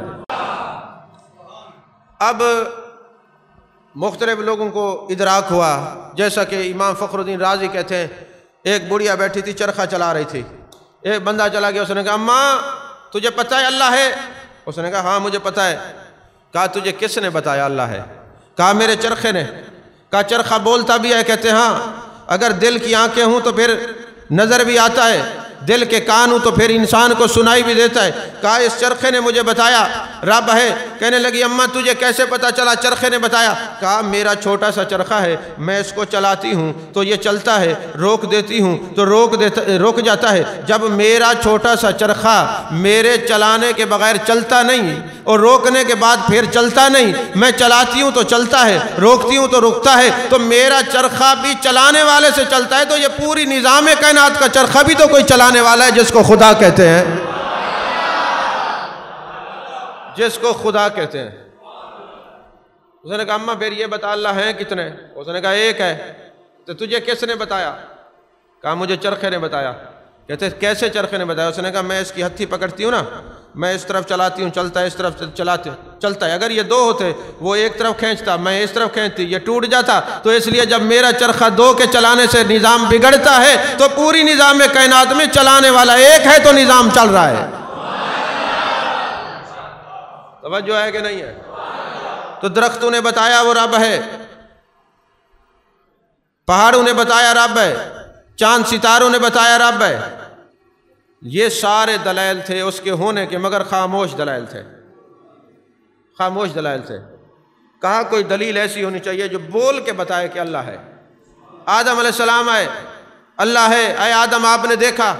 اب مختلف لوگوں کو ادراک ہوا، جیسا کہ امام فخر الدین رازی کہتے ہیں ایک بڑھیا بیٹھی تھی چرخہ چلا رہی تھی، ایک بندہ چلا گیا، اس نے کہا اماں تجھے پتہ ہے اللہ ہے؟ اس نے کہا ہاں مجھے پتہ ہے۔ کہا تجھے کس نے بتایا اللہ ہے؟ کہا میرے چرخے نے۔ کہا چرخہ بولتا بھی ہے؟ کہتے ہاں، اگر دل کی آنکھیں ہوں تو پھر نظر بھی آتا ہے، دل کے کان ہوں تو پھر انسان کو سنائی بھی دیتا ہے۔ کہا اس چرخے نے مجھے بتایا رب ہے۔ کہنے لگی اماں تجھے کیسے پتا چلا؟ چرخے نے بتایا۔ کہا میرا چھوٹا سا چرخہ ہے، میں اس کو چلاتی ہوں تو یہ چلتا ہے، روک دیتی ہوں تو روک جاتا ہے۔ جب میرا چھوٹا سا چرخہ میرے چلانے کے بغیر چلتا نہیں اور روکنے کے بعد پھر چلتا نہیں، میں چلاتی ہوں تو چلتا ہے، روکتی ہوں تو رکتا ہے، تو میرا چرخہ بھی چلانے والے سے چلتا ہے، تو یہ پوری نظام کائنات کا چرخہ بھی تو کوئی چلانے والا ہے جس کو خدا کہتے ہیں، جس کو خدا کہتے ہیں۔ اس نے کہا اماں پھر یہ بتا اللہ ہیں کتنے؟ اس نے کہا ایک ہے۔ تو تجھے کس نے بتایا؟ کہا مجھے چرخے نے بتایا۔ کہتے کیسے چرخے نے بتایا؟ اس نے کہا میں اس کی ہتھی پکڑتی ہوں نا، میں اس طرف چلاتی ہوں، چلتا ہے، اس طرف چلتا ہے۔ اگر یہ دو ہوتے، وہ ایک طرف کھینچتا، میں اس طرف کھینچتی، یہ ٹوٹ جاتا۔ تو اس لیے جب میرا چرخہ دو کے چلانے سے نظام بگڑتا ہے تو پوری نظام کائنات میں چلانے والا ایک ہے تو نظام چل رہا ہے۔ توجہ ہے کہ نہیں ہے؟ تو درختوں نے بتایا وہ رب ہے، پہاڑوں نے بتایا رب ہے، چاند ستاروں نے بتایا رب ہے۔ یہ سارے دلائل تھے اس کے ہونے کے، مگر خاموش دلائل تھے، خاموش دلائل تھے۔ کہا کوئی دلیل ایسی ہونی چاہیے جو بول کے بتائے کہ اللہ ہے۔ آدم علیہ السلام آئے، اللہ ہے، اے آدم آپ نے دیکھا؟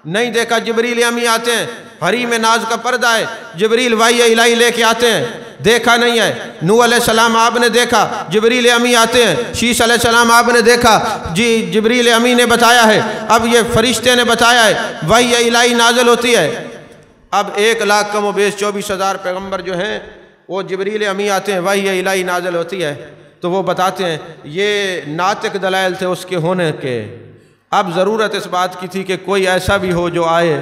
نہیں دیکھا۔ جبریل امی آتے ہیں، حریم ناز کا پردہ ہے، جبریل وحی الہی لے کے آتے ہیں، دیکھا نہیں ہے۔ نوح علیہ السلام آپ نے دیکھا، جبریل امی آتے ہیں۔ شیش علیہ السلام آپ نے دیکھا، جی جبریل امی نے بتایا ہے۔ اب یہ فرشتے نے بتایا ہے، وحی الہی نازل ہوتی ہے۔ اب 1,00,000 کم و بیش 24,000 پیغمبر جو ہیں وہ جبریل امی آتے ہیں، وحی الہی نازل ہوتی ہے تو وہ بتاتے ہیں۔ یہ ناطق دلائل تھے اس کے ہونے کے۔ اب ضرورت اس بات کی تھی کہ کوئی ایسا بھی ہو جو آئے،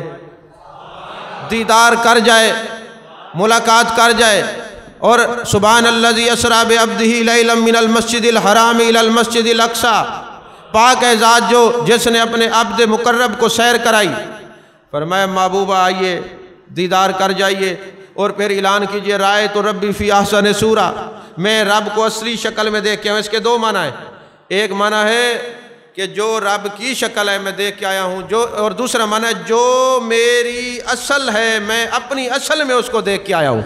دیدار کر جائے، ملاقات کر جائے، اور سبحان الذی اسریٰ بعبدہ لیلا من المسجد الحرام الی المسجد الاقصیٰ، پاک ہے ذات جو جس نے اپنے عبد مقرب کو سیر کرائی۔ فرمایا محبوبہ آئیے، دیدار کر جائیے، اور پھر اعلان کیجئے رأیت ربی فی احسن صورہ، میں رب کو اصلی شکل میں دیکھ کے آیا ہوں۔ اس کے دو معنی ہیں، ایک معنی ہے کہ جو رب کی شکل ہے میں دیکھ کے آیا ہوں، اور دوسرا معنی ہے جو میری اصل ہے میں اپنی اصل میں اس کو دیکھ کے آیا ہوں۔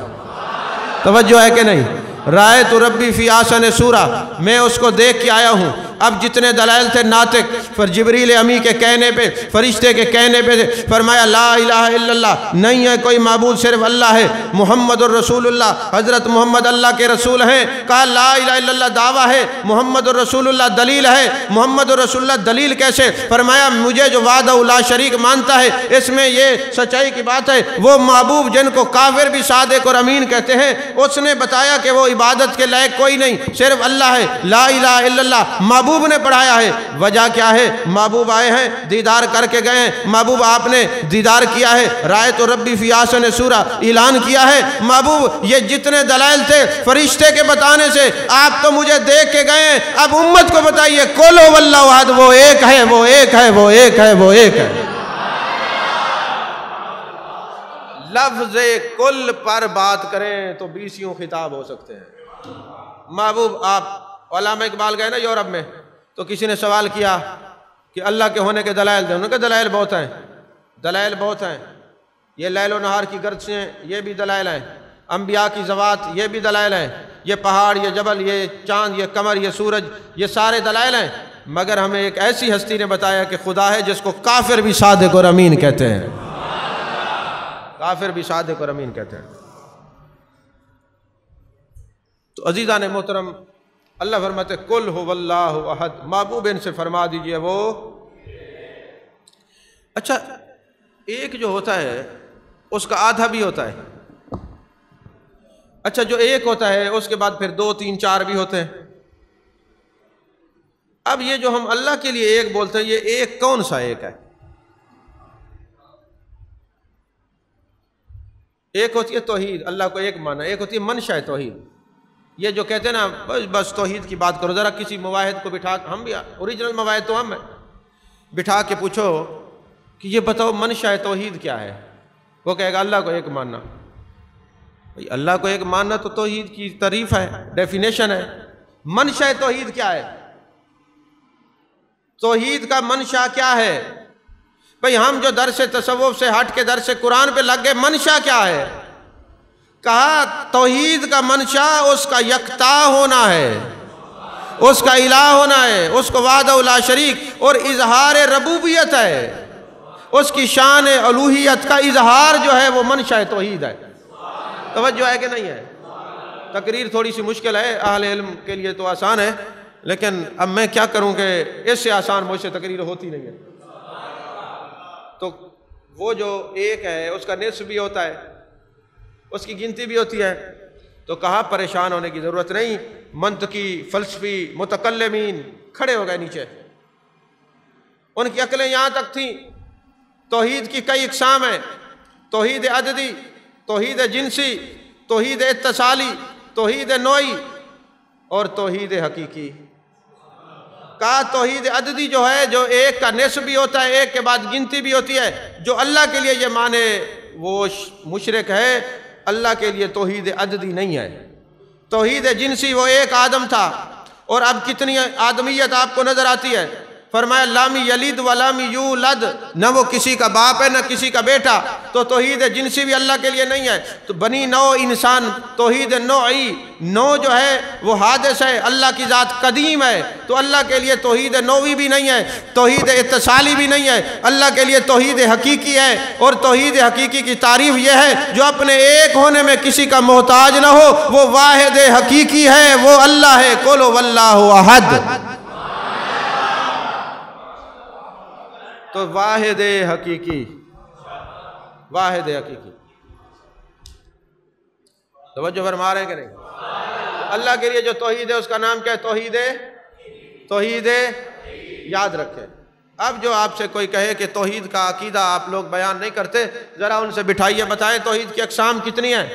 توجہ ہے کہ نہیں؟ رأیت ربی فی احسن صورہ، میں اس کو دیکھ کے آیا ہوں۔ اب جتنے دلائل تھے ناطق، پر جبریل امی کے کہنے پہ، فرشتے کے کہنے پہ فرمایا لا الہ الا اللہ، نہیں ہے کوئی معبود صرف اللہ ہے، محمد الرسول اللہ، حضرت محمد اللہ کے رسول ہیں۔ کہا لا الہ الا اللہ دعویٰ ہے، محمد الرسول اللہ دلیل ہے۔ محمد الرسول اللہ دلیل کیسے؟ فرمایا مجھے جو وحدہ لا شریک مانتا ہے، اس میں یہ سچائی کی بات ہے، وہ محبوب جن کو کافر بھی صادق اور امین کہتے ہیں، اس نے بتایا کہ وہ عبادت کے لائق کوئی نہیں، صرف اللہ ہے، لا الہ الا اللہ محبوب نے پڑھایا ہے۔ وجہ کیا ہے؟ محبوب آئے ہیں، دیدار کر کے گئے ہیں، محبوب آپ نے دیدار کیا ہے، رأیت ربی فی احسن صورہ اعلان کیا ہے۔ محبوب یہ جتنے دلائل تھے فرشتے کے بتانے سے، آپ تو مجھے دیکھ کے گئے ہیں، اب امت کو بتائیے قل هو اللہ احد، وہ ایک ہے، وہ ایک ہے، وہ ایک ہے، وہ ایک ہے۔ لفظ کل پر بات کریں تو 20 خطاب ہو سکتے ہیں۔ محبوب آپ علامہ اقبال گئے نا یورپ میں، تو کسی نے سوال کیا کہ اللہ کے ہونے کے دلائل دیں، انہوں نے کہا دلائل بہت ہیں، دلائل بہت ہیں، یہ لیل و نہار کی گردشیں یہ بھی دلائل ہیں، انبیاء کی ذوات یہ بھی دلائل ہیں، یہ پہاڑ، یہ جبل، یہ چاند، یہ قمر، یہ سورج، یہ سارے دلائل ہیں، مگر ہمیں ایک ایسی ہستی نے بتایا کہ خدا ہے جس کو کافر بھی صادق اور امین کہتے ہیں، کافر بھی صادق اور امین کہتے ہیں۔ تو عزیزان محترم، اللہ فرماتے قل هو اللہ احد، محبوب ان سے فرما دیجئے وہ۔ اچھا ایک جو ہوتا ہے اس کا آدھا بھی ہوتا ہے، اچھا جو ایک ہوتا ہے اس کے بعد پھر 2 3 4 بھی ہوتے ہیں۔ اب یہ جو ہم اللہ کے لیے ایک بولتے ہیں، یہ ایک کون سا ایک ہے؟ ایک ہوتی ہے توحید، اللہ کو ایک مانا، ایک ہوتی ہے منشأ توحید۔ یہ جو کہتے ہیں نا بس توحید کی بات کرو، ذرا کسی مواحد کو بٹھا، ہم بھی اوریجنل مواحد تو ہم ہیں، بٹھا کے پوچھو کہ یہ بتاؤ منشأ توحید کیا ہے، وہ کہے گا اللہ کو ایک ماننا۔ بھئی اللہ کو ایک ماننا تو توحید کی تعریف ہے، ڈیفینیشن ہے۔ منشأ توحید کیا ہے؟ توحید کا منشأ کیا ہے؟ بھئی ہم جو درس تصوف سے ہٹ کے درس قرآن پہ لگ گئے، منشأ کیا ہے؟ کہا توحید کا منشا اس کا یکتا ہونا ہے، اس کا الہ ہونا ہے، اس کو وحدہ لا شریک اور اظہار ربوبیت ہے، اس کی شان الوہیت کا اظہار جو ہے وہ منشا توحید ہے۔ توجہ ہے کہ نہیں ہے؟ تقریر تھوڑی سی مشکل ہے، اہل علم کے لیے تو آسان ہے، لیکن اب میں کیا کروں کہ اس سے آسان مجھ سے تقریر ہوتی نہیں ہے۔ تو وہ جو ایک ہے اس کا نصف بھی ہوتا ہے، اس کی گنتی بھی ہوتی ہے۔ تو کہا پریشان ہونے کی ضرورت نہیں، منطقی فلسفی متکلمین کھڑے ہو گئے نیچے، ان کی عقلیں یہاں تک تھیں۔ توحید کی کئی اقسام ہیں، توحید عددی، توحید جنسی، توحید اتصالی، توحید نوعی اور توحید حقیقی۔ کہا توحید عددی جو ہے، جو ایک کا نصف بھی ہوتا ہے، ایک کے بعد گنتی بھی ہوتی ہے، جو اللہ کے لیے یہ مانے وہ مشرک ہے، اللہ کے لیے توحید عددی نہیں ہے۔ توحید جنسی، وہ ایک آدم تھا اور اب کتنی آدمیت آپ کو نظر آتی ہے۔ فرمایا لام یلد ولم یولد، نہ وہ کسی کا باپ ہے نہ کسی کا بیٹا، تو توحید جنسی بھی اللہ کے لیے نہیں ہے۔ تو بنی نو انسان، توحید نوعی، نو جو ہے وہ حادث ہے، اللہ کی ذات قدیم ہے، تو اللہ کے لیے توحید نوعی بھی نہیں ہے، توحید اتصالی بھی نہیں ہے، اللہ کے لیے توحید حقیقی ہے۔ اور توحید حقیقی کی تعریف یہ ہے جو اپنے ایک ہونے میں کسی کا محتاج نہ ہو، وہ واحد حقیقی ہے، وہ اللہ ہے۔ قل واللہ احد۔ تو واحد حقیقی، واحد حقیقی، توجہ فرما رہے ہیں کہ نہیں؟ اللہ کے لیے جو توحید ہے اس کا نام کیا ہے؟ توحید یاد رکھیں۔ اب جو آپ سے کوئی کہے کہ توحید کا عقیدہ آپ لوگ بیان نہیں کرتے، ذرا ان سے بٹھائیے، بتائیں توحید کی اقسام کتنی ہیں،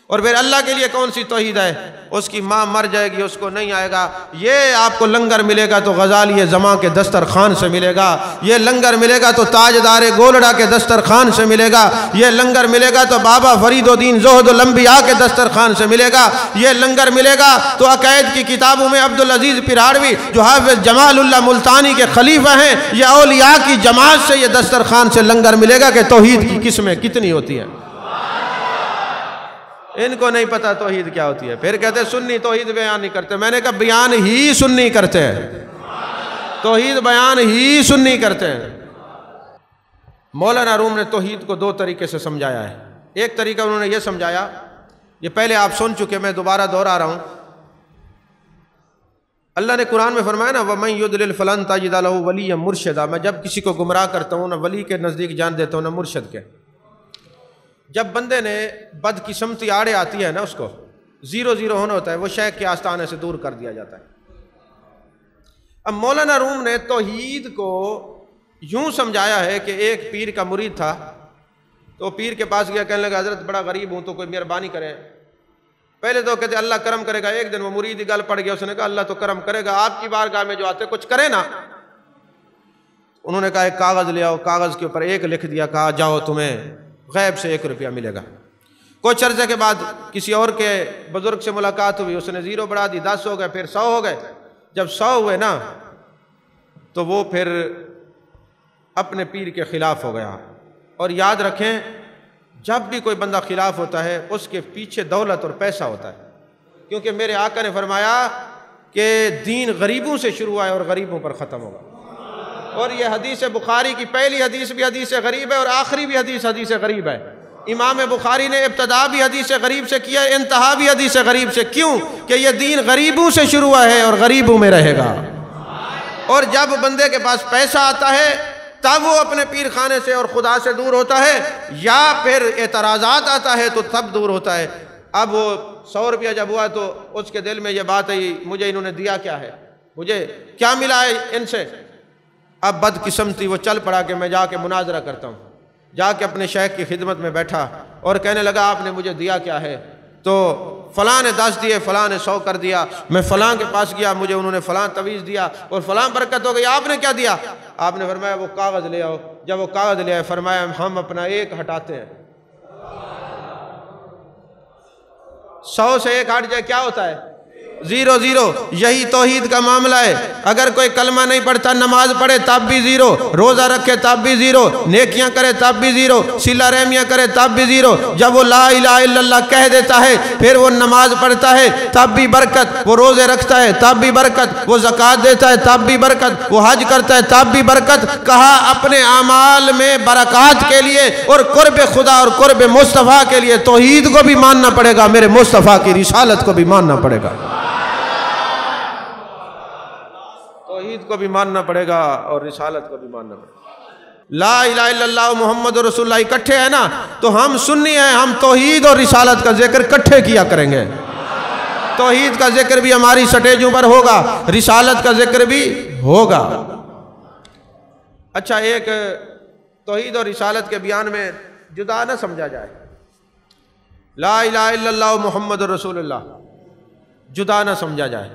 اور پھر اللہ کے لیے کون سی توحید ہے؟ اس کی ماں مر جائے گی، اس کو نہیں آئے گا۔ یہ آپ کو لنگر ملے گا تو غزالی زماں کے دسترخوان سے ملے گا، یہ لنگر ملے گا تو تاجدار گولڑا کے دسترخوان سے ملے گا، یہ لنگر ملے گا تو بابا فرید الدین زہد الانبیاء کے دسترخوان سے ملے گا، یہ لنگر ملے گا تو عقائد کی کتابوں میں عبدالعزیز پراڑوی جو حافظ جمال اللہ ملتانی کے خلیفہ ہیں، یہ اولیاء کی جماعت سے یہ دسترخوان سے لنگر ملے گا کہ توحید کی قسمیں کتنی ہوتی ہیں۔ ان کو نہیں پتا توحید کیا ہوتی ہے، پھر کہتے ہیں سنی توحید بیان نہیں کرتے۔ میں نے کہا بیان ہی سنی کرتے ہیں، توحید بیان ہی سنی کرتے ہیں۔ مولانا روم نے توحید کو دو طریقے سے سمجھایا ہے۔ ایک طریقہ انہوں نے یہ سمجھایا، یہ پہلے آپ سن چکے، میں دوبارہ دہرا رہا ہوں۔ اللہ نے قرآن میں فرمایا نا وَمَن يُضْلِلْ فَلَن تَجِدَ لَهُ وَلِيًّا مُرْشِدًا، میں جب کسی کو گمراہ کرتا ہوں نہ ولی کے نزدیک جان دیتا ہوں نہ مرشد کے۔ جب بندے نے بد قسمتی آڑے آتی ہے نا، اس کو زیرو ہونا ہوتا ہے، وہ شیخ کے آستانے سے دور کر دیا جاتا ہے۔ اب مولانا روم نے توحید کو یوں سمجھایا ہے کہ ایک پیر کا مرید تھا، تو پیر کے پاس گیا، کہنے لگا حضرت بڑا غریب ہوں تو کوئی مہربانی کرے۔ پہلے تو کہتے اللہ کرم کرے گا، ایک دن وہ مرید ہی گل پڑ گیا، اس نے کہا اللہ تو کرم کرے گا، آپ کی بارگاہ میں جو آتے کچھ کرے نا۔ انہوں نے کہا ایک کاغذ لے آؤ، کاغذ کے اوپر ایک لکھ دیا، کہا جاؤ تمہیں غیب سے 1 روپیہ ملے گا۔ کچھ عرصے کے بعد کسی اور کے بزرگ سے ملاقات ہوئی، اس نے 0 بڑھا دی، 10 ہو گئے، پھر 100 ہو گئے۔ جب 100 ہوئے نا تو وہ پھر اپنے پیر کے خلاف ہو گیا۔ اور یاد رکھیں جب بھی کوئی بندہ خلاف ہوتا ہے اس کے پیچھے دولت اور پیسہ ہوتا ہے، کیونکہ میرے آقا نے فرمایا کہ دین غریبوں سے شروع ہے اور غریبوں پر ختم ہوگا۔ اور یہ حدیث بخاری کی پہلی حدیث بھی حدیث غریب ہے اور آخری بھی حدیث غریب ہے۔ امام بخاری نے ابتدا بھی حدیث غریب سے کیا ہے، انتہا بھی حدیث غریب سے۔ کیوں؟ کہ یہ دین غریبوں سے شروع ہے اور غریبوں میں رہے گا۔ اور جب بندے کے پاس پیسہ آتا ہے تب وہ اپنے پیر خانے سے اور خدا سے دور ہوتا ہے، یا پھر اعتراضات آتا ہے تو تب دور ہوتا ہے۔ اب وہ 100 روپیہ جب ہوا تو اس کے دل میں یہ بات ہے مجھے انہوں نے دیا کیا ہے، مجھے کیا ملا ہے ان سے۔ اب بد قسمتی وہ چل پڑا کہ میں جا کے مناظرہ کرتا ہوں، جا کے اپنے شیخ کی خدمت میں بیٹھا اور کہنے لگا آپ نے مجھے دیا کیا ہے؟ تو فلاں نے 10 دیے، فلاں نے 100 کر دیا، میں فلاں کے پاس گیا، مجھے انہوں نے فلاں تویز دیا اور فلاں برکت ہو گئی، آپ نے کیا دیا؟ آپ نے فرمایا وہ کاغذ لے آؤ۔ جب وہ کاغذ لے آئے فرمایا ہم اپنا 1 ہٹاتے ہیں، 100 سے 1 ہٹ جائے کیا ہوتا ہے؟ زیرو زیرو، یہی توحید کا معاملہ ہے۔ اگر کوئی کلمہ نہیں پڑھتا، نماز پڑھے تب بھی زیرو، روزہ رکھے تب بھی زیرو، نیکیاں کرے تب بھی زیرو، صلہ رحمیاں کرے تب بھی زیرو۔ جب وہ لا الہ الا اللہ کہہ دیتا ہے، پھر وہ نماز پڑھتا ہے تب بھی برکت، وہ روزے رکھتا ہے تب بھی برکت، وہ زکوٰۃ دیتا ہے تب بھی برکت، وہ حج کرتا ہے تب بھی برکت۔ کہا اپنے اعمال میں برکات کے لیے اور قرب خدا اور قرب مصطفیٰ کے لیے توحید کو بھی ماننا پڑے گا، میرے مصطفیٰ کی رسالت کو بھی ماننا پڑے گا، توحید کو بھی ماننا پڑے گا اور رسالت کو بھی ماننا پڑے گا۔ لا الہ الا اللہ محمد رسول اللہ اکٹھے ہیں نا، تو ہم سنی ہیں، ہم توحید اور رسالت کا ذکر اکٹھے کیا کریں گے۔ توحید کا ذکر بھی ہماری سٹیجوں پر ہوگا، رسالت کا ذکر بھی ہوگا۔ اچھا، ایک توحید اور رسالت کے بیان میں جدا نہ سمجھا جائے، لا الہ الا اللہ محمد رسول اللہ جدا نہ سمجھا جائے۔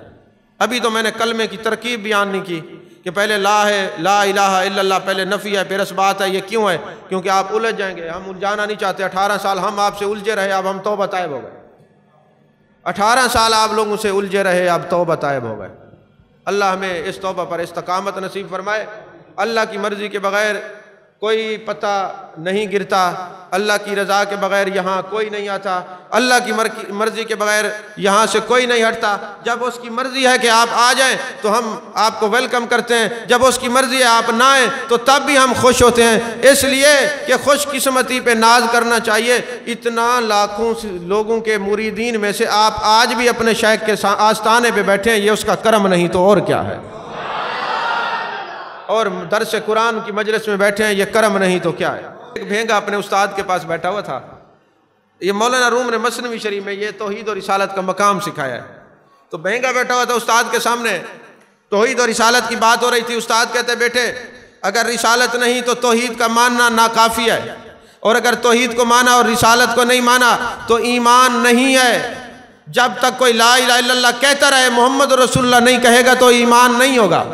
ابھی تو میں نے کلمے کی ترکیب بیان نہیں کی کہ پہلے لا ہے، لا الہ الا اللہ، پہلے نفی ہے پھر اثبات ہے۔ یہ کیوں ہے؟ کیونکہ آپ الجھ جائیں گے، ہم الجھانا نہیں چاہتے۔ 18 سال ہم آپ سے الجھے رہے، اب ہم توبہ طائب ہو گئے۔ 18 سال آپ لوگوں سے الجھے رہے، اب توبہ طائب ہو گئے۔ اللہ ہمیں اس توبہ پر استقامت نصیب فرمائے۔ اللہ کی مرضی کے بغیر کوئی پتہ نہیں گرتا، اللہ کی رضا کے بغیر یہاں کوئی نہیں آتا، اللہ کی مرضی کے بغیر یہاں سے کوئی نہیں ہٹتا۔ جب اس کی مرضی ہے کہ آپ آ جائیں تو ہم آپ کو ویلکم کرتے ہیں، جب اس کی مرضی ہے آپ نہ آئیں تو تب بھی ہم خوش ہوتے ہیں، اس لیے کہ خوش قسمتی پہ ناز کرنا چاہیے۔ اتنا لاکھوں لوگوں کے مریدین میں سے آپ آج بھی اپنے شیخ کے آستانے پہ بیٹھے ہیں، یہ اس کا کرم نہیں تو اور کیا ہے؟ اور درس قرآن کی مجلس میں بیٹھے ہیں، یہ کرم نہیں تو کیا ہے؟ ایک بھینگا اپنے استاد کے پاس بیٹھا ہوا تھا، یہ مولانا روم نے مثنوی شریف میں یہ توحید اور رسالت کا مقام سکھایا ہے۔ تو بھینگا بیٹھا ہوا تھا استاد کے سامنے، توحید اور رسالت کی بات ہو رہی تھی۔ استاد کہتے بیٹے، اگر رسالت نہیں تو توحید کا ماننا ناکافی ہے، اور اگر توحید کو مانا اور رسالت کو نہیں مانا تو ایمان نہیں ہے۔ جب تک کوئی لا الہ الا اللہ کہتا رہے، محمد رسول اللہ نہیں کہے گا تو ایمان نہیں ہوگا،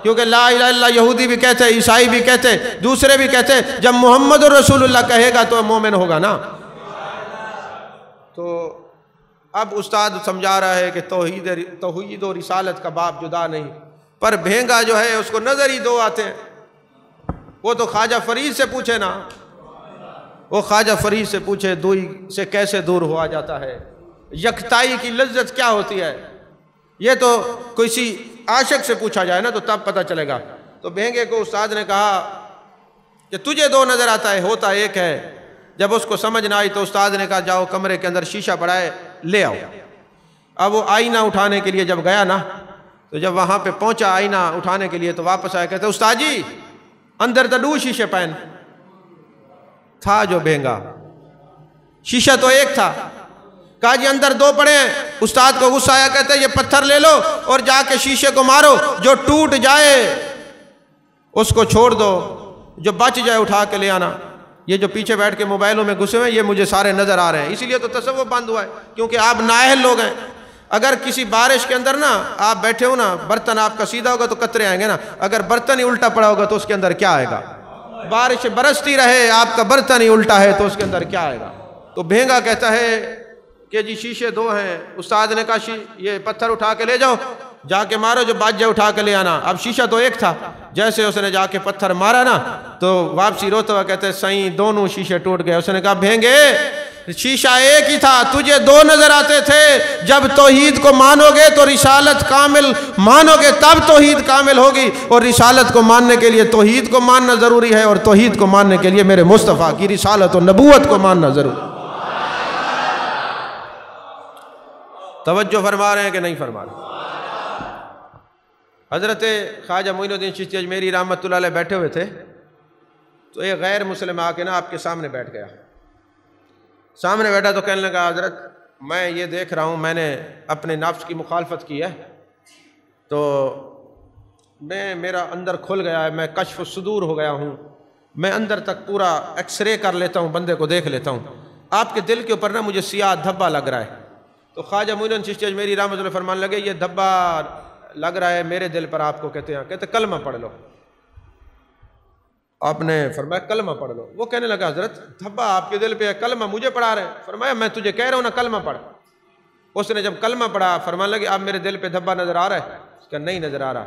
کیونکہ لا الہ الا اللہ یہودی بھی کہتے، عیسائی بھی کہتے، دوسرے بھی کہتے، جب محمد رسول اللہ کہے گا تو مومن ہوگا نا۔ تو اب استاد سمجھا رہا ہے کہ توحید و رسالت کا باب جدا نہیں، پر بھینگا جو ہے اس کو نظر ہی دو آتے ہیں۔ وہ تو خواجہ فرید سے پوچھے نا، وہ خواجہ فرید سے پوچھے دوئی سے کیسے دور ہوا جاتا ہے، یکتائی کی لذت کیا ہوتی ہے۔ یہ تو کسی عاشق سے پوچھا جائے نا تو تب پتہ چلے گا۔ تو بھینگے کو استاد نے کہا کہ تجھے دو نظر آتا ہے، ہوتا ایک ہے۔ جب اس کو سمجھ نہ آئی تو استاد نے کہا جاؤ کمرے کے اندر شیشہ پڑا ہے لے آؤ۔ اب وہ آئینہ اٹھانے کے لیے جب گیا نا، تو جب وہاں پہ پہنچا آئینہ اٹھانے کے لیے تو واپس آیا، کہتے استاد جی اندر تڈو شیشے پہن تھا جو بھینگا، شیشہ تو ایک تھا۔ کہا جی اندر دو پڑے ہیں۔ استاد کو غصہ آیا، کہتے یہ پتھر لے لو اور جا کے شیشے کو مارو، جو ٹوٹ جائے اس کو چھوڑ دو، جو بچ جائے اٹھا کے لے آنا۔ یہ جو پیچھے بیٹھ کے موبائلوں میں گھسے ہوئے ہیں، یہ مجھے سارے نظر آ رہے ہیں، اسی لیے تو تصوف بند ہوا ہے، کیونکہ آپ نااہل لوگ ہیں۔ اگر کسی بارش کے اندر نا آپ بیٹھے ہو نا، برتن آپ کا سیدھا ہوگا تو قطرے آئیں گے نا، اگر برتن ہی الٹا پڑا ہوگا تو اس کے اندر کیا آئے گا؟ بارش برستی رہے، آپ کا برتن ہی الٹا ہے تو اس کے اندر کیا آئے گا؟ تو بھینگا کہتا ہے کہ جی شیشے دو ہیں۔ استاد نے کہا یہ پتھر اٹھا کے لے جاؤ، جا کے مارو، جو بچ جائے اٹھا کے لے آنا۔ اب شیشہ تو ایک تھا، جیسے اس نے جا کے پتھر مارا نا تو واپسی روتا ہوا کہتے سائیں دونوں شیشے ٹوٹ گئے۔ اس نے کہا بھینگے شیشہ ایک ہی تھا، تجھے دو نظر آتے تھے۔ جب توحید کو مانو گے تو رسالت کامل مانو گے، تب توحید کامل ہوگی، اور رسالت کو ماننے کے لیے توحید کو ماننا ضروری ہے، اور توحید کو ماننے کے لیے میرے مصطفیٰ کی رسالت و نبوت کو ماننا ضروری ہے۔ توجہ فرما رہے ہیں کہ نہیں فرما رہے؟ حضرت خواجہ معین الدین چشتی اجمیری رحمۃ اللہ علیہ بیٹھے ہوئے تھے، تو ایک غیر مسلم آ کے نا آپ کے سامنے بیٹھ گیا۔ سامنے بیٹھا تو کہنے لگا حضرت میں یہ دیکھ رہا ہوں میں نے اپنے نفس کی مخالفت کی ہے، تو میرا اندر کھل گیا ہے، میں کشف الصدور ہو گیا ہوں، میں اندر تک پورا ایکس رے کر لیتا ہوں، بندے کو دیکھ لیتا ہوں، آپ کے دل کے اوپر نا مجھے سیاہ دھبا لگ رہا ہے۔ تو خواجہ معین الدین چشتی اجمیری رحمۃ اللہ فرمان لگے یہ دھبا لگ رہا ہے میرے دل پر، آپ کو کہتے ہیں، کہتے کلمہ پڑھ لو۔ آپ نے فرمایا کلمہ پڑھ لو۔ وہ کہنے لگا حضرت دھبا آپ کے دل پہ ہے، کلمہ مجھے پڑھا رہے ہیں۔ فرمایا میں تجھے کہہ رہا ہوں نا کلمہ پڑھ۔ اس نے جب کلمہ پڑھا فرمانے لگے اب میرے دل پہ دھبا نظر آ رہا ہے؟ اس کا نہیں نظر آ رہا۔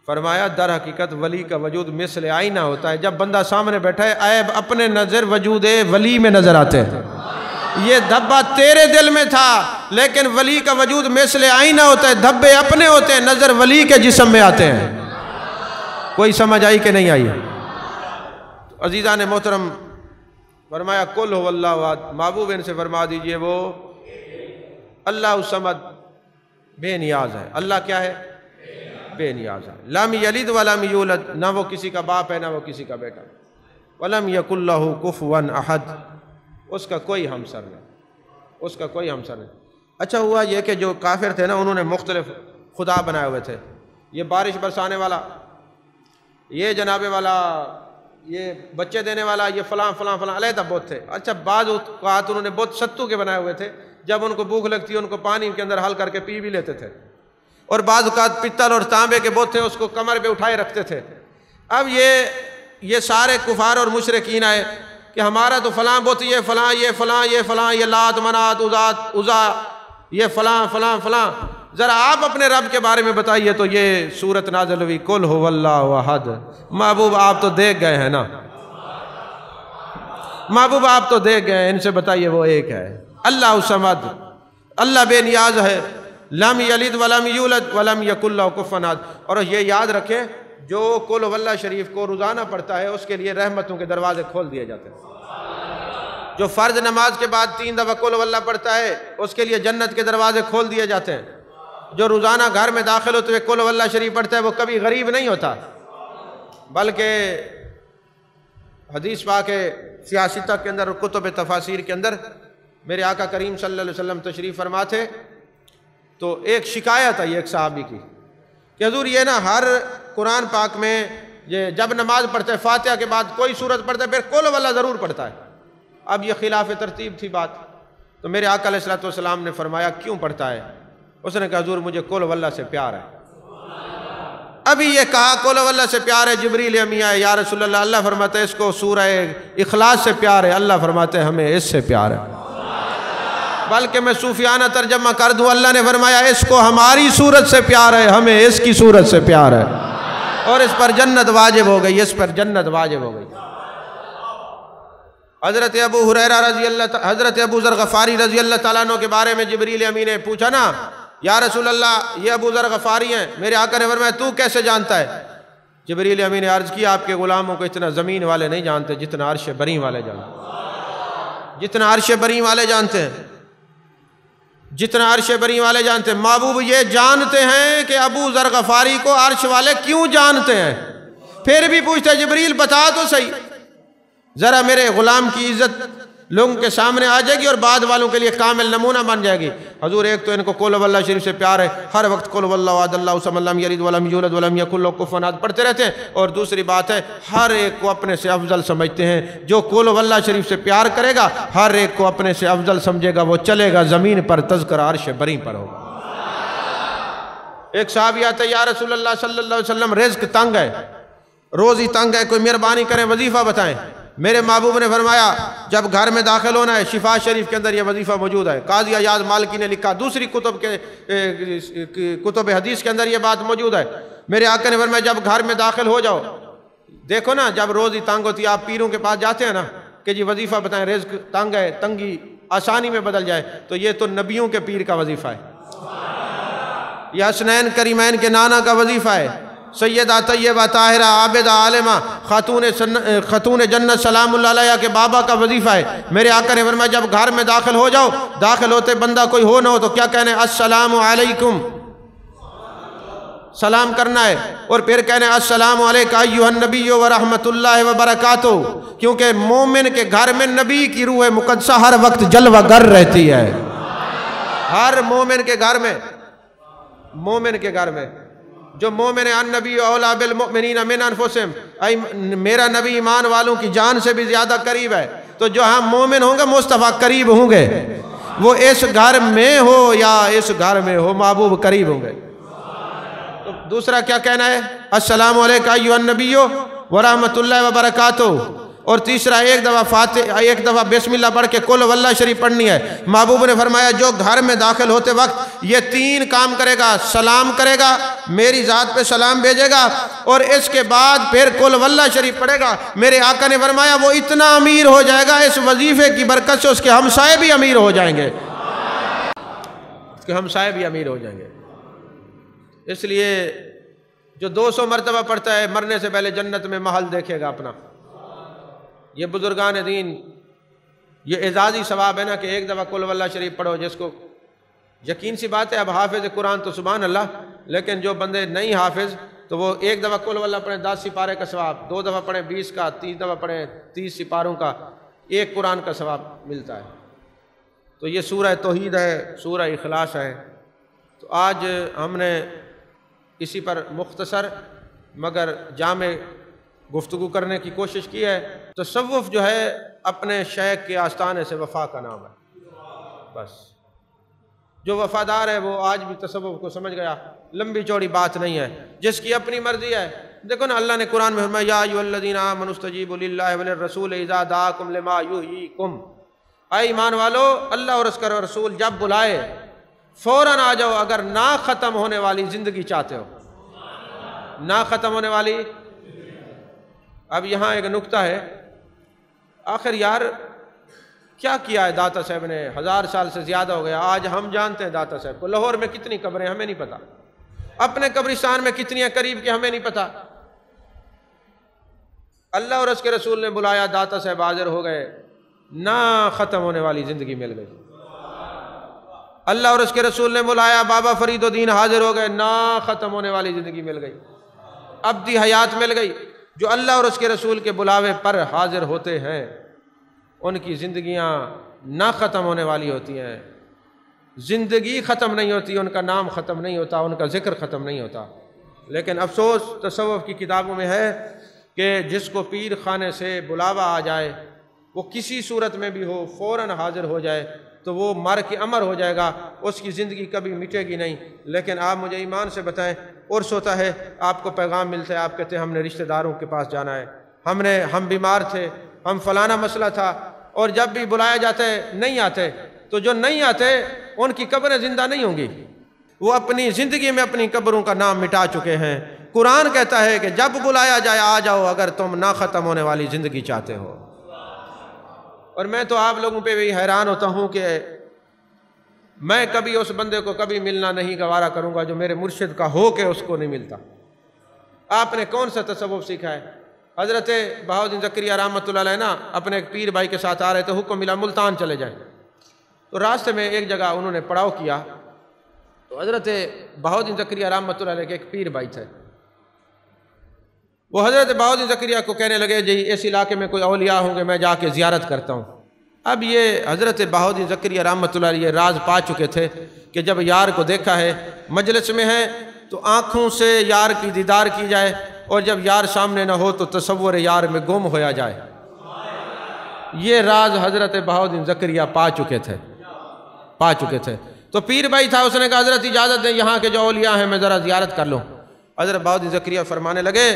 فرمایا در حقیقت ولی کا وجود مثل آئینہ ہوتا ہے، جب بندہ سامنے بیٹھا ہے عیب اپنے نظر وجود ولی میں نظر آتے ہیں۔ یہ دھبا تیرے دل میں تھا، لیکن ولی کا وجود مثل آئینہ ہوتا ہے، دھبے اپنے ہوتے ہیں، نظر ولی کے جسم میں آتے ہیں۔ کوئی سمجھ آئی کہ نہیں آئی؟ عزیزان محترم، فرمایا قل هو اللہ احد، محبوب ان سے فرما دیجئے وہ اللہ الصمد بے نیاز ہے۔ اللہ کیا ہے؟ بے نیاز ہے۔ لم یلد ولم یولد، نہ وہ کسی کا باپ ہے نہ وہ کسی کا بیٹا۔ ولم یکن لہ کفوا احد، اس کا کوئی ہمسر نہیں، اس کا کوئی ہمسر نہیں۔ اچھا ہوا یہ کہ جو کافر تھے نا انہوں نے مختلف خدا بنائے ہوئے تھے، یہ بارش برسانے والا، یہ جناب والا، یہ بچے دینے والا، یہ فلاں فلاں فلاں علیحدہ بت تھے۔ اچھا بعض اوقات انہوں نے بت ستو کے بنائے ہوئے تھے، جب ان کو بھوک لگتی ان کو پانی کے اندر حل کر کے پی بھی لیتے تھے، اور بعض اوقات پتل اور تانبے کے بت تھے، اس کو کمر پہ اٹھائے رکھتے تھے۔ اب یہ سارے کفار اور مشرکین آئے کہ ہمارا تو فلاں بت، یہ فلاں یہ فلاں یہ فلاں، یہ لات منات عزا یہ فلاں فلاں فلاں، ذرا آپ اپنے رب کے بارے میں بتائیے۔ تو یہ سورت نازل ہوئی قل هو اللہ احد۔ محبوب آپ تو دیکھ گئے ہیں نا، محبوب آپ تو دیکھ گئے ہیں، ان سے بتائیے وہ ایک ہے، اللہ الصمد، اللہ بے نیاز ہے، لم یلد ولم یولد ولم یکن لہ کفوا احد۔ اور یہ یاد رکھیں جو قل هو اللہ شریف کو روزانہ پڑھتا ہے اس کے لیے رحمتوں کے دروازے کھول دیے جاتے ہیں۔ جو فرض نماز کے بعد 3 دفعہ قل هو اللہ پڑھتا ہے اس کے لیے جنت کے دروازے کھول دیے جاتے ہیں۔ جو روزانہ گھر میں داخل ہوتے ہوئے قل هو اللہ شریف پڑھتا ہے وہ کبھی غریب نہیں ہوتا، بلکہ حدیث پاک سیاستہ کے اندر اور کتب تفاسیر کے اندر میرے آقا کریم صلی اللہ علیہ وسلم تشریف فرما تھے، تو ایک شکایت آئی ایک صحابی کی کہ حضور یہ نا ہر قرآن پاک میں جب نماز پڑھتے ہیں فاتحہ کے بعد کوئی سورت پڑھتا ہے پھر قل هو اللہ ضرور پڑھتا ہے۔ اب یہ خلاف ترتیب تھی بات، تو میرے آقا علیہ السلام نے فرمایا کیوں پڑھتا ہے؟ اس نے کہا حضور مجھے قل هو اللہ سے پیار ہے۔ ابھی یہ کہا قل هو اللہ سے پیار ہے، جبریل امی آئے، یا رسول اللہ، اللہ فرماتے ہیں اس کو سورہ اخلاص سے پیار ہے، اللہ فرماتے ہیں ہمیں اس سے پیار ہے۔ بلکہ میں صوفیانہ ترجمہ کر دوں، اللہ نے فرمایا اس کو ہماری صورت سے پیار ہے، ہمیں اس کی صورت سے پیار ہے، اور اس پر جنت واجب ہو گئی، اس پر جنت واجب ہو گئی۔ حضرت ابو ہریرہ رضی اللہ، حضرت ابو ذر غفاری رضی اللہ تعالیٰ عنہ کے بارے میں جبریل امی نے پوچھا نا، یا رسول اللہ یہ ابو ذر غفاری ہیں، میرے آقا نے فرمایا تو کیسے جانتا ہے؟ جبریل امی نے عرض کیا آپ کے غلاموں کو اتنا زمین والے نہیں جانتے جتنا عرش بری والے جانتے ہیں، جتنا عرش بری والے جانتے ہیں، جتنا عرش بری والے جانتے ہیں۔ محبوب یہ جانتے ہیں کہ ابو ذر غفاری کو عرش والے کیوں جانتے ہیں، پھر بھی پوچھتے جبریل بتا تو صحیح، ذرا میرے غلام کی عزت لوگوں کے سامنے آ جائے گی اور بعد والوں کے لیے کامل نمونہ بن جائے گی۔ حضور ایک تو ان کو قل هو اللہ شریف سے پیار ہے، ہر وقت قل هو اللہ احد اللہ الصمد لم یلد ولم یولد ولم یکن لہ کفوا احد پڑھتے رہتے ہیں، اور دوسری بات ہے ہر ایک کو اپنے سے افضل سمجھتے ہیں۔ جو قل هو اللہ شریف سے پیار کرے گا ہر ایک کو اپنے سے افضل سمجھے گا، وہ چلے گا زمین پر، تذکرہ عرش بری پر ہوگا۔ ایک صحابی آتے یا رسول اللہ صلی اللہ علیہ وسلم رزق تنگ ہے، روزی تنگ ہے، کوئی مہربانی کریں وظیفہ بتائیں۔ میرے محبوب نے فرمایا جب گھر میں داخل ہونا ہے، شفا شریف کے اندر یہ وظیفہ موجود ہے، قاضی ایاز مالکی نے لکھا، دوسری کتب حدیث کے اندر یہ بات موجود ہے۔ میرے آقا نے فرمایا جب گھر میں داخل ہو جاؤ، دیکھو نا جب روزی تنگ ہوتی ہے آپ پیروں کے پاس جاتے ہیں نا کہ جی وظیفہ بتائیں، رزق تنگ ہے، تنگی آسانی میں بدل جائے، تو یہ تو نبیوں کے پیر کا وظیفہ ہے، یہ حسنین کریمین کے نانا کا وظیفہ ہے، سیدہ طیبہ طاہرہ عابدہ عالمہ خاتون جنت سلام اللہ علیہ کے بابا کا وظیفہ ہے۔ میرے آقا نے فرمایا جب گھر میں داخل ہو جاؤ، داخل ہوتے بندہ کوئی ہو نہ ہو تو کیا کہنے؟ السلام علیکم، سلام کرنا ہے، اور پھر کہنے السلام علیکہ ایھا النبی ورحمۃ اللہ وبرکاتہ، کیونکہ مومن کے گھر میں نبی کی روح مقدسہ ہر وقت جلوہ گر رہتی ہے۔ ہر مومن کے گھر میں، مومن کے گھر میں جو مومن ہے، النبی اولیٰ بالمؤمنین من انفسہم، میرا نبی ایمان والوں کی جان سے بھی زیادہ قریب ہے، تو جو ہم مومن ہوں گے مصطفیٰ قریب ہوں گے، وہ اس گھر میں ہو یا اس گھر میں ہو، محبوب قریب ہوں گے۔ تو دوسرا کیا کہنا ہے؟ السلام علیکہ ایھا النبی ورحمۃ اللہ وبرکاتہ، اور تیسرا ایک دفعہ بسم اللہ پڑھ کے قل واللہ شریف پڑھنی ہے۔ محبوب نے فرمایا جو گھر میں داخل ہوتے وقت یہ 3 کام کرے گا، سلام کرے گا، میری ذات پہ سلام بھیجے گا، اور اس کے بعد پھر قل واللہ شریف پڑھے گا، میرے آقا نے فرمایا وہ اتنا امیر ہو جائے گا اس وظیفے کی برکت سے اس کے ہمسائے بھی امیر ہو جائیں گے، اس کے ہمسائے بھی امیر ہو جائیں گے۔ اس لیے جو 200 مرتبہ پڑھتا ہے مرنے سے پہلے جنت میں محل دیکھے گا اپنا۔ یہ بزرگان دین، یہ اعزازی ثواب ہے نا کہ ایک دفعہ قل واللہ شریف پڑھو، جس کو یقین سی بات ہے اب حافظ قرآن تو سبحان اللہ، لیکن جو بندے نہیں حافظ تو وہ ایک دفعہ قل واللہ پڑھیں 10 سپارے کا ثواب، 2 دفعہ پڑھیں 20 کا، 3 دفعہ پڑھیں 30 سپاروں کا، ایک قرآن کا ثواب ملتا ہے۔ تو یہ سورہ توحید ہے، سورہ اخلاص ہے۔ تو آج ہم نے اسی پر مختصر مگر جامع گفتگو کرنے کی کوشش کی ہے۔ تصوف جو ہے اپنے شیخ کے آستانے سے وفا کا نام ہے، بس جو وفادار ہے وہ آج بھی تصوف کو سمجھ گیا، لمبی چوڑی بات نہیں ہے، جس کی اپنی مرضی ہے۔ دیکھو نا اللہ نے قرآن میں فرمایا یا ایھا الذین آمنوا استجیبوا للہ وللرسول اذا دعاکم لما یحییکم، اے ایمان والو اللہ اور اس کا رسول جب بلائے فوراً آ جاؤ اگر نہ ختم ہونے والی زندگی چاہتے ہو، نہ ختم ہونے والی۔ اب یہاں ایک نکتہ ہے، آخر یار کیا کیا ہے داتا صاحب نے، 1000 سال سے زیادہ ہو گیا، آج ہم جانتے ہیں داتا صاحب کو، لاہور میں کتنی قبریں ہمیں نہیں پتا، اپنے قبرستان میں کتنی ہیں قریب کے ہمیں نہیں پتا۔ اللہ اور اس کے رسول نے بلایا، داتا صاحب حاضر ہو گئے، نہ ختم ہونے والی زندگی مل گئی۔ اللہ اور اس کے رسول نے بلایا، بابا فرید الدین حاضر ہو گئے، نہ ختم ہونے والی زندگی مل گئی، ابدی حیات مل گئی۔ جو اللہ اور اس کے رسول کے بلاوے پر حاضر ہوتے ہیں ان کی زندگیاں نہ ختم ہونے والی ہوتی ہیں، زندگی ختم نہیں ہوتی، ان کا نام ختم نہیں ہوتا، ان کا ذکر ختم نہیں ہوتا۔ لیکن افسوس تصوف کی کتابوں میں ہے کہ جس کو پیر خانے سے بلاوا آ جائے، وہ کسی صورت میں بھی ہو فوراً حاضر ہو جائے تو وہ مر کے امر ہو جائے گا، اس کی زندگی کبھی مٹے گی نہیں۔ لیکن آپ مجھے ایمان سے بتائیں، عرس ہوتا ہے، آپ کو پیغام ملتا ہے، آپ کہتے ہیں ہم نے رشتہ داروں کے پاس جانا ہے، ہم بیمار تھے، ہم فلانا مسئلہ تھا، اور جب بھی بلایا جاتا ہے نہیں آتے، تو جو نہیں آتے ان کی قبریں زندہ نہیں ہوں گی، وہ اپنی زندگی میں اپنی قبروں کا نام مٹا چکے ہیں۔ قرآن کہتا ہے کہ جب بلایا جائے آ جاؤ اگر تم نہ ختم ہونے والی زندگی چاہتے ہو۔ اور میں تو آپ لوگوں پہ بھی حیران ہوتا ہوں کہ میں کبھی اس بندے کو کبھی ملنا نہیں گوارا کروں گا جو میرے مرشد کا ہو کے اس کو نہیں ملتا۔ آپ نے کون سا تصوف سیکھا ہے؟ حضرت بہاؤالدین زکریا رحمۃ اللہ علیہ نا اپنے ایک پیر بھائی کے ساتھ آ رہے تھے، حکم ملا ملتان چلے جائیں، تو راستے میں ایک جگہ انہوں نے پڑاؤ کیا، تو حضرت بہاؤالدین زکریا رحمۃ اللہ علیہ کے ایک پیر بھائی تھے، وہ حضرت بہاؤالدین زکریا کو کہنے لگے جی اس علاقے میں کوئی اولیاء ہوں گے میں جا کے زیارت کرتا ہوں۔ اب یہ حضرت بہاؤالدین زکریا رحمۃ اللہ علیہ راز پا چکے تھے کہ جب یار کو دیکھا ہے مجلس میں ہے تو آنکھوں سے یار کی دیدار کی جائے، اور جب یار سامنے نہ ہو تو تصور یار میں گم ہویا جائے۔ یہ راز حضرت بہاؤالدین زکریا پا چکے تھے۔ تو پیر بھائی تھا، اس نے کہا حضرت اجازت دیں یہاں کے جو اولیاء ہیں میں ذرا زیارت کر لوں۔ حضرت بہاؤالدین زکریا فرمانے لگے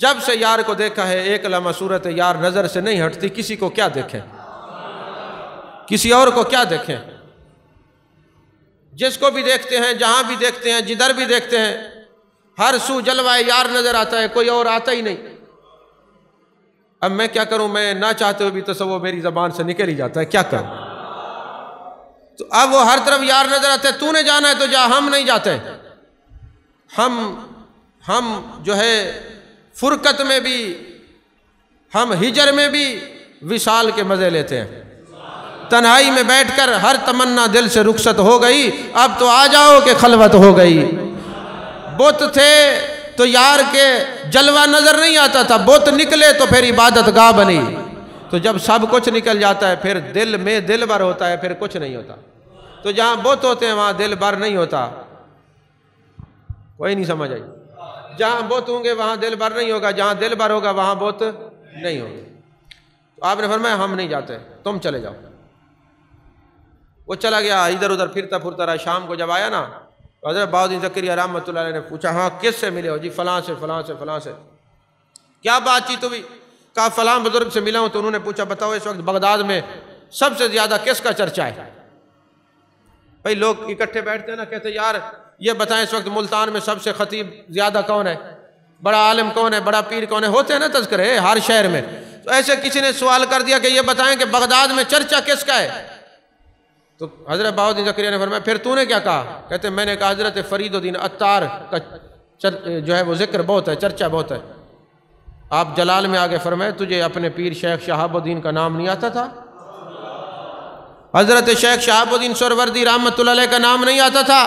جب سے یار کو دیکھا ہے ایک لمحہ صورت یار نظر سے نہیں ہٹتی، کسی کو کیا دیکھیں، کسی اور کو کیا دیکھیں، جس کو بھی دیکھتے ہیں، جہاں بھی دیکھتے ہیں، جدھر بھی دیکھتے ہیں، ہر سو جلوہ یار نظر آتا ہے، کوئی اور آتا ہی نہیں۔ اب میں کیا کروں، میں نہ چاہتے ہوئے بھی تصوف میری زبان سے نکل ہی جاتا ہے، کیا کروں؟ تو اب وہ ہر طرف یار نظر آتا ہے، تو نے جانا ہے تو جا، ہم نہیں جاتے۔ ہم جو ہے فرقت میں بھی، ہم ہجر میں بھی وصال کے مزے لیتے ہیں، تنہائی میں بیٹھ کر ہر تمنا دل سے رخصت ہو گئی، اب تو آ جاؤ کہ خلوت ہو گئی۔ بت تھے تو یار کے جلوہ نظر نہیں آتا تھا، بت نکلے تو پھر عبادت گاہ بنی، تو جب سب کچھ نکل جاتا ہے پھر دل میں دل بھر ہوتا ہے، پھر کچھ نہیں ہوتا۔ تو جہاں بت ہوتے ہیں وہاں دل بھر نہیں ہوتا، کوئی نہیں سمجھ آئی؟ جہاں بت ہوں گے وہاں دل بھر نہیں ہوگا، جہاں دل بھر ہوگا وہاں بت نہیں ہوگا۔ تو آپ نے فرمایا ہم نہیں جاتے، تم چلے جاؤ۔ وہ چلا گیا، ادھر ادھر پھرتا پھرتا رہا، شام کو جب آیا نا حضرت بہاؤالدین زکریا رحمۃ اللہ علیہ نے پوچھا ہاں کس سے ملے ہو؟ جی فلاں سے فلاں سے فلاں سے۔ کیا بات چیت ہوئی؟ کہا فلاں بزرگ سے ملا ہوں، تو انہوں نے پوچھا بتاؤ اس وقت بغداد میں سب سے زیادہ کس کا چرچا ہے؟ بھائی لوگ اکٹھے بیٹھتے ہیں نا، کہتے یار یہ بتائیں اس وقت ملتان میں سب سے خطیب زیادہ کون ہے، بڑا عالم کون ہے، بڑا پیر کون ہے، ہوتے ہیں نا تذکرے ہر شہر میں۔ تو ایسے کسی نے سوال کر دیا کہ یہ بتائیں کہ بغداد میں چرچا کس کا ہے؟ تو حضرت بہاؤالدین زکریا نے فرمایا پھر تو نے کیا کہا؟ کہتے میں نے کہا حضرت فرید الدین عطار کا جو ہے وہ ذکر بہت ہے، چرچا بہت ہے۔ آپ جلال میں آگے فرمائے تجھے اپنے پیر شیخ شہاب الدین کا نام نہیں آتا تھا؟ حضرت شیخ شہاب الدین سہروردی رحمۃ اللہ علیہ کا نام نہیں آتا تھا؟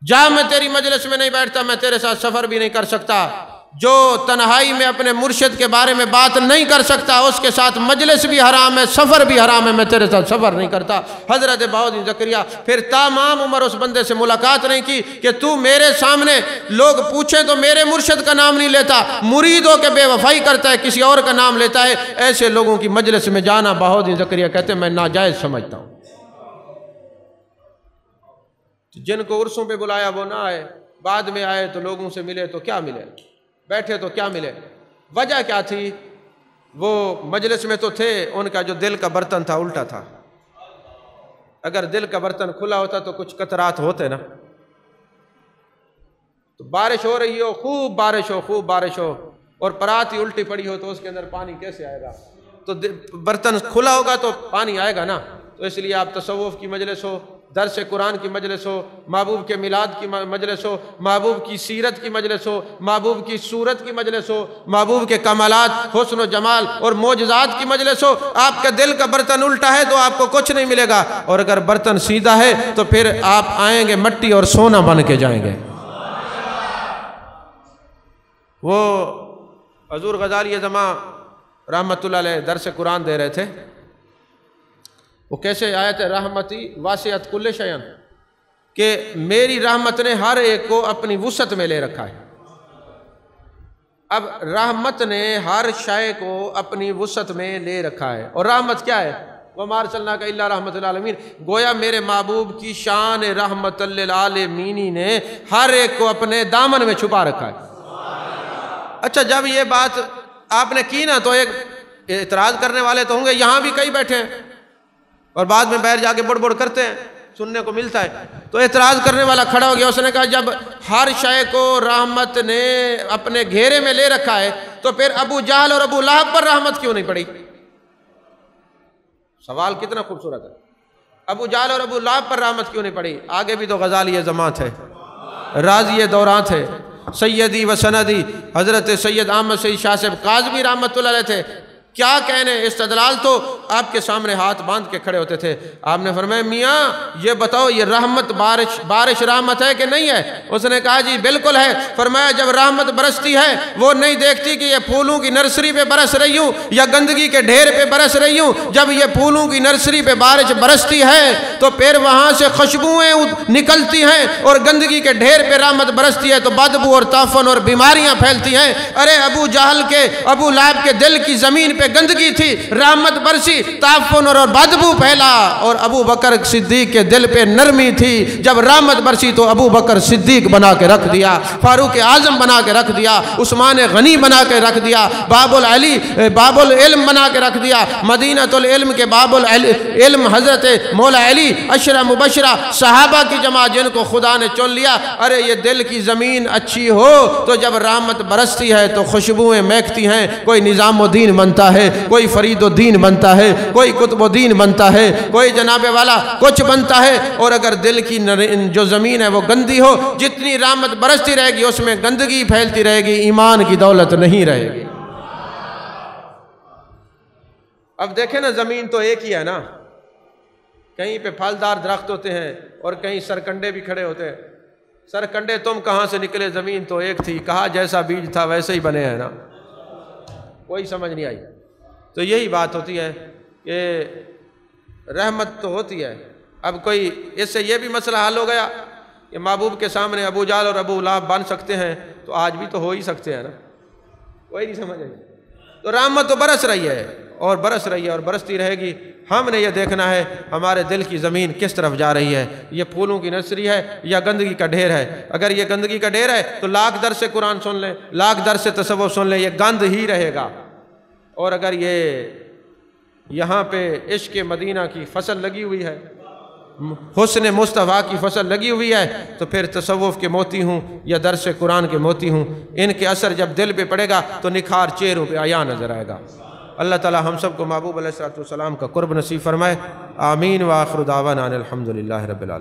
جا میں تیری مجلس میں نہیں بیٹھتا، میں تیرے ساتھ سفر بھی نہیں کر سکتا۔ جو تنہائی میں اپنے مرشد کے بارے میں بات نہیں کر سکتا اس کے ساتھ مجلس بھی حرام ہے، سفر بھی حرام ہے، میں تیرے ساتھ سفر نہیں کرتا۔ حضرت بہاؤالدین زکریا پھر تمام عمر اس بندے سے ملاقات نہیں کی کہ تو میرے سامنے لوگ پوچھیں تو میرے مرشد کا نام نہیں لیتا، مریدوں کے بے وفائی کرتا ہے، کسی اور کا نام لیتا ہے۔ ایسے لوگوں کی مجلس میں جانا بہاؤالدین زکریا کہتے ہیں میں ناجائز سمجھتا ہوں۔ جن کو عرسوں پہ بلایا وہ نہ آئے، بعد میں آئے تو لوگوں سے ملے تو کیا ملے، بیٹھے تو کیا ملے؟ وجہ کیا تھی؟ وہ مجلس میں تو تھے، ان کا جو دل کا برتن تھا الٹا تھا۔ اگر دل کا برتن کھلا ہوتا تو کچھ قطرات ہوتے نا۔ تو بارش ہو رہی ہو، خوب بارش ہو اور پرات ہی الٹی پڑی ہو تو اس کے اندر پانی کیسے آئے گا؟ تو برتن کھلا ہوگا تو پانی آئے گا نا۔ تو اس لیے آپ تصوف کی مجلس ہو، درس قرآن کی مجلس ہو، محبوب کے میلاد کی مجلس ہو، محبوب کی سیرت کی مجلس ہو، محبوب کی صورت کی مجلس ہو، محبوب کے کمالات، حسن و جمال اور معجزات کی مجلس ہو، آپ کا دل کا برتن الٹا ہے تو آپ کو کچھ نہیں ملے گا، اور اگر برتن سیدھا ہے تو پھر آپ آئیں گے مٹی اور سونا بن کے جائیں گے۔ وہ حضور غزالی زماں رحمت اللہ علیہ درس قرآن دے رہے تھے، وہ کیسے آیت رحمتی واسعت کل شیء، کہ میری رحمت نے ہر ایک کو اپنی وسعت میں لے رکھا ہے۔ اب رحمت نے ہر شے کو اپنی وسعت میں لے رکھا ہے، اور رحمت کیا ہے؟ وَمَا أَرْسَلْنَاكَ إِلَّا رَحْمَةً لِلْعَالَمِينَ، گویا میرے محبوب کی شان رحمت للعالمین نے ہر ایک کو اپنے دامن میں چھپا رکھا ہے۔ اچھا جب یہ بات آپ نے کی نا تو ایک اعتراض کرنے والے تو ہوں گے، یہاں بھی کئی بیٹھے ہیں اور بعد میں باہر جا کے بڑ بڑ کرتے ہیں، سننے کو ملتا ہے۔ تو اعتراض کرنے والا کھڑا ہو گیا، اس نے کہا جب ہر شے کو رحمت نے اپنے گھیرے میں لے رکھا ہے تو پھر ابو جہل اور ابو لہب پر رحمت کیوں نہیں پڑی؟ سوال کتنا خوبصورت ہے۔ ابو جہل اور ابو لہب پر رحمت کیوں نہیں پڑی؟ آگے بھی تو غزالی زماں تھے، راضی دوراں تھے، سیدی و سندی حضرت سید احمد سید شاہ صاحب کاظمی رحمت اللہ علیہ تھے۔ کیا کہنے استدلال تو آپ کے سامنے ہاتھ باندھ کے کھڑے ہوتے تھے۔ آپ نے فرمایا میاں یہ بتاؤ یہ رحمت بارش رحمت ہے کہ نہیں ہے؟ اس نے کہا جی بالکل ہے۔ فرمایا جب رحمت برستی ہے وہ نہیں دیکھتی کہ یہ پھولوں کی نرسری پہ برس رہی ہوں یا گندگی کے ڈھیر پہ برس رہی ہوں۔ جب یہ پھولوں کی نرسری پہ بارش برستی ہے تو پھر وہاں سے خوشبوئیں نکلتی ہیں، اور گندگی کے ڈھیر پہ رحمت برستی ہے تو بدبو اور تعفن اور بیماریاں پھیلتی ہیں۔ ارے ابو جہل کے ابو لہب کے دل کی زمین پہ گندگی تھی، رحمت برسی، تعفن اور بدبو پھیلا، اور ابو بکر صدیق کے دل پہ نرمی تھی، جب رحمت برسی تو ابو بکر صدیق بنا کے رکھ دیا، فاروق اعظم بنا کے رکھ دیا، عثمان غنی بنا کے رکھ دیا، باب العلم بنا کے رکھ دیا، مدینہ العلم کے باب العلم حضرت مولا علی، عشرہ مبشرہ صحابہ کی جماعت جن کو خدا نے چن لیا۔ ارے یہ دل کی زمین اچھی ہو تو جب رحمت برستی ہے تو خوشبوئیں مہکتی ہیں، کوئی نظام الدین بنتا ہے، کوئی فرید الدین بنتا ہے، کوئی قطب الدین بنتا ہے، کوئی جناب والا کچھ بنتا ہے۔ اور اگر دل کی جو زمین ہے وہ گندی ہو، جتنی رحمت برستی رہے گی اس میں گندگی پھیلتی رہے گی، ایمان کی دولت نہیں رہے گی۔ اب دیکھیں نا زمین تو ایک ہی ہے نا، کہیں پہ پھلدار درخت ہوتے ہیں اور کہیں سرکنڈے بھی کھڑے ہوتے ہیں۔ سرکنڈے تم کہاں سے نکلے، زمین تو ایک تھی، کہا جیسا بیج تھا ویسے ہی بنے ہیں نا، کوئی سمجھ نہیں آئی۔ تو یہی بات ہوتی ہے کہ رحمت تو ہوتی ہے۔ اب کوئی اس سے یہ بھی مسئلہ حل ہو گیا کہ محبوب کے سامنے ابو جہل اور ابو لہب بن سکتے ہیں، تو آج بھی تو ہو ہی سکتے ہیں نا، کوئی نہیں سمجھ آئی۔ تو رحمت تو برس رہی ہے، اور برس رہی ہے اور برستی رہے گی۔ ہم نے یہ دیکھنا ہے ہمارے دل کی زمین کس طرف جا رہی ہے، یہ پھولوں کی نرسری ہے یا گندگی کا ڈھیر ہے۔ اگر یہ گندگی کا ڈھیر ہے تو لاکھ درس قرآن سن لیں، لاکھ درس تصوف سن لیں، یہ گند ہی رہے گا۔ اور اگر یہ یہاں پہ عشق مدینہ کی فصل لگی ہوئی ہے، حسن مصطفیٰ کی فصل لگی ہوئی ہے، تو پھر تصوف کے موتی ہوں یا درس قرآن کے موتی ہوں، ان کے اثر جب دل پہ پڑے گا تو نکھار چہروں پہ عیاں نظر آئے گا۔ اللہ تعالی ہم سب کو محبوب علیہ الصلوۃ والسلام کا قرب نصیب فرمائے۔ آمین وآخر دعوانا ان الحمدللہ رب العالمین۔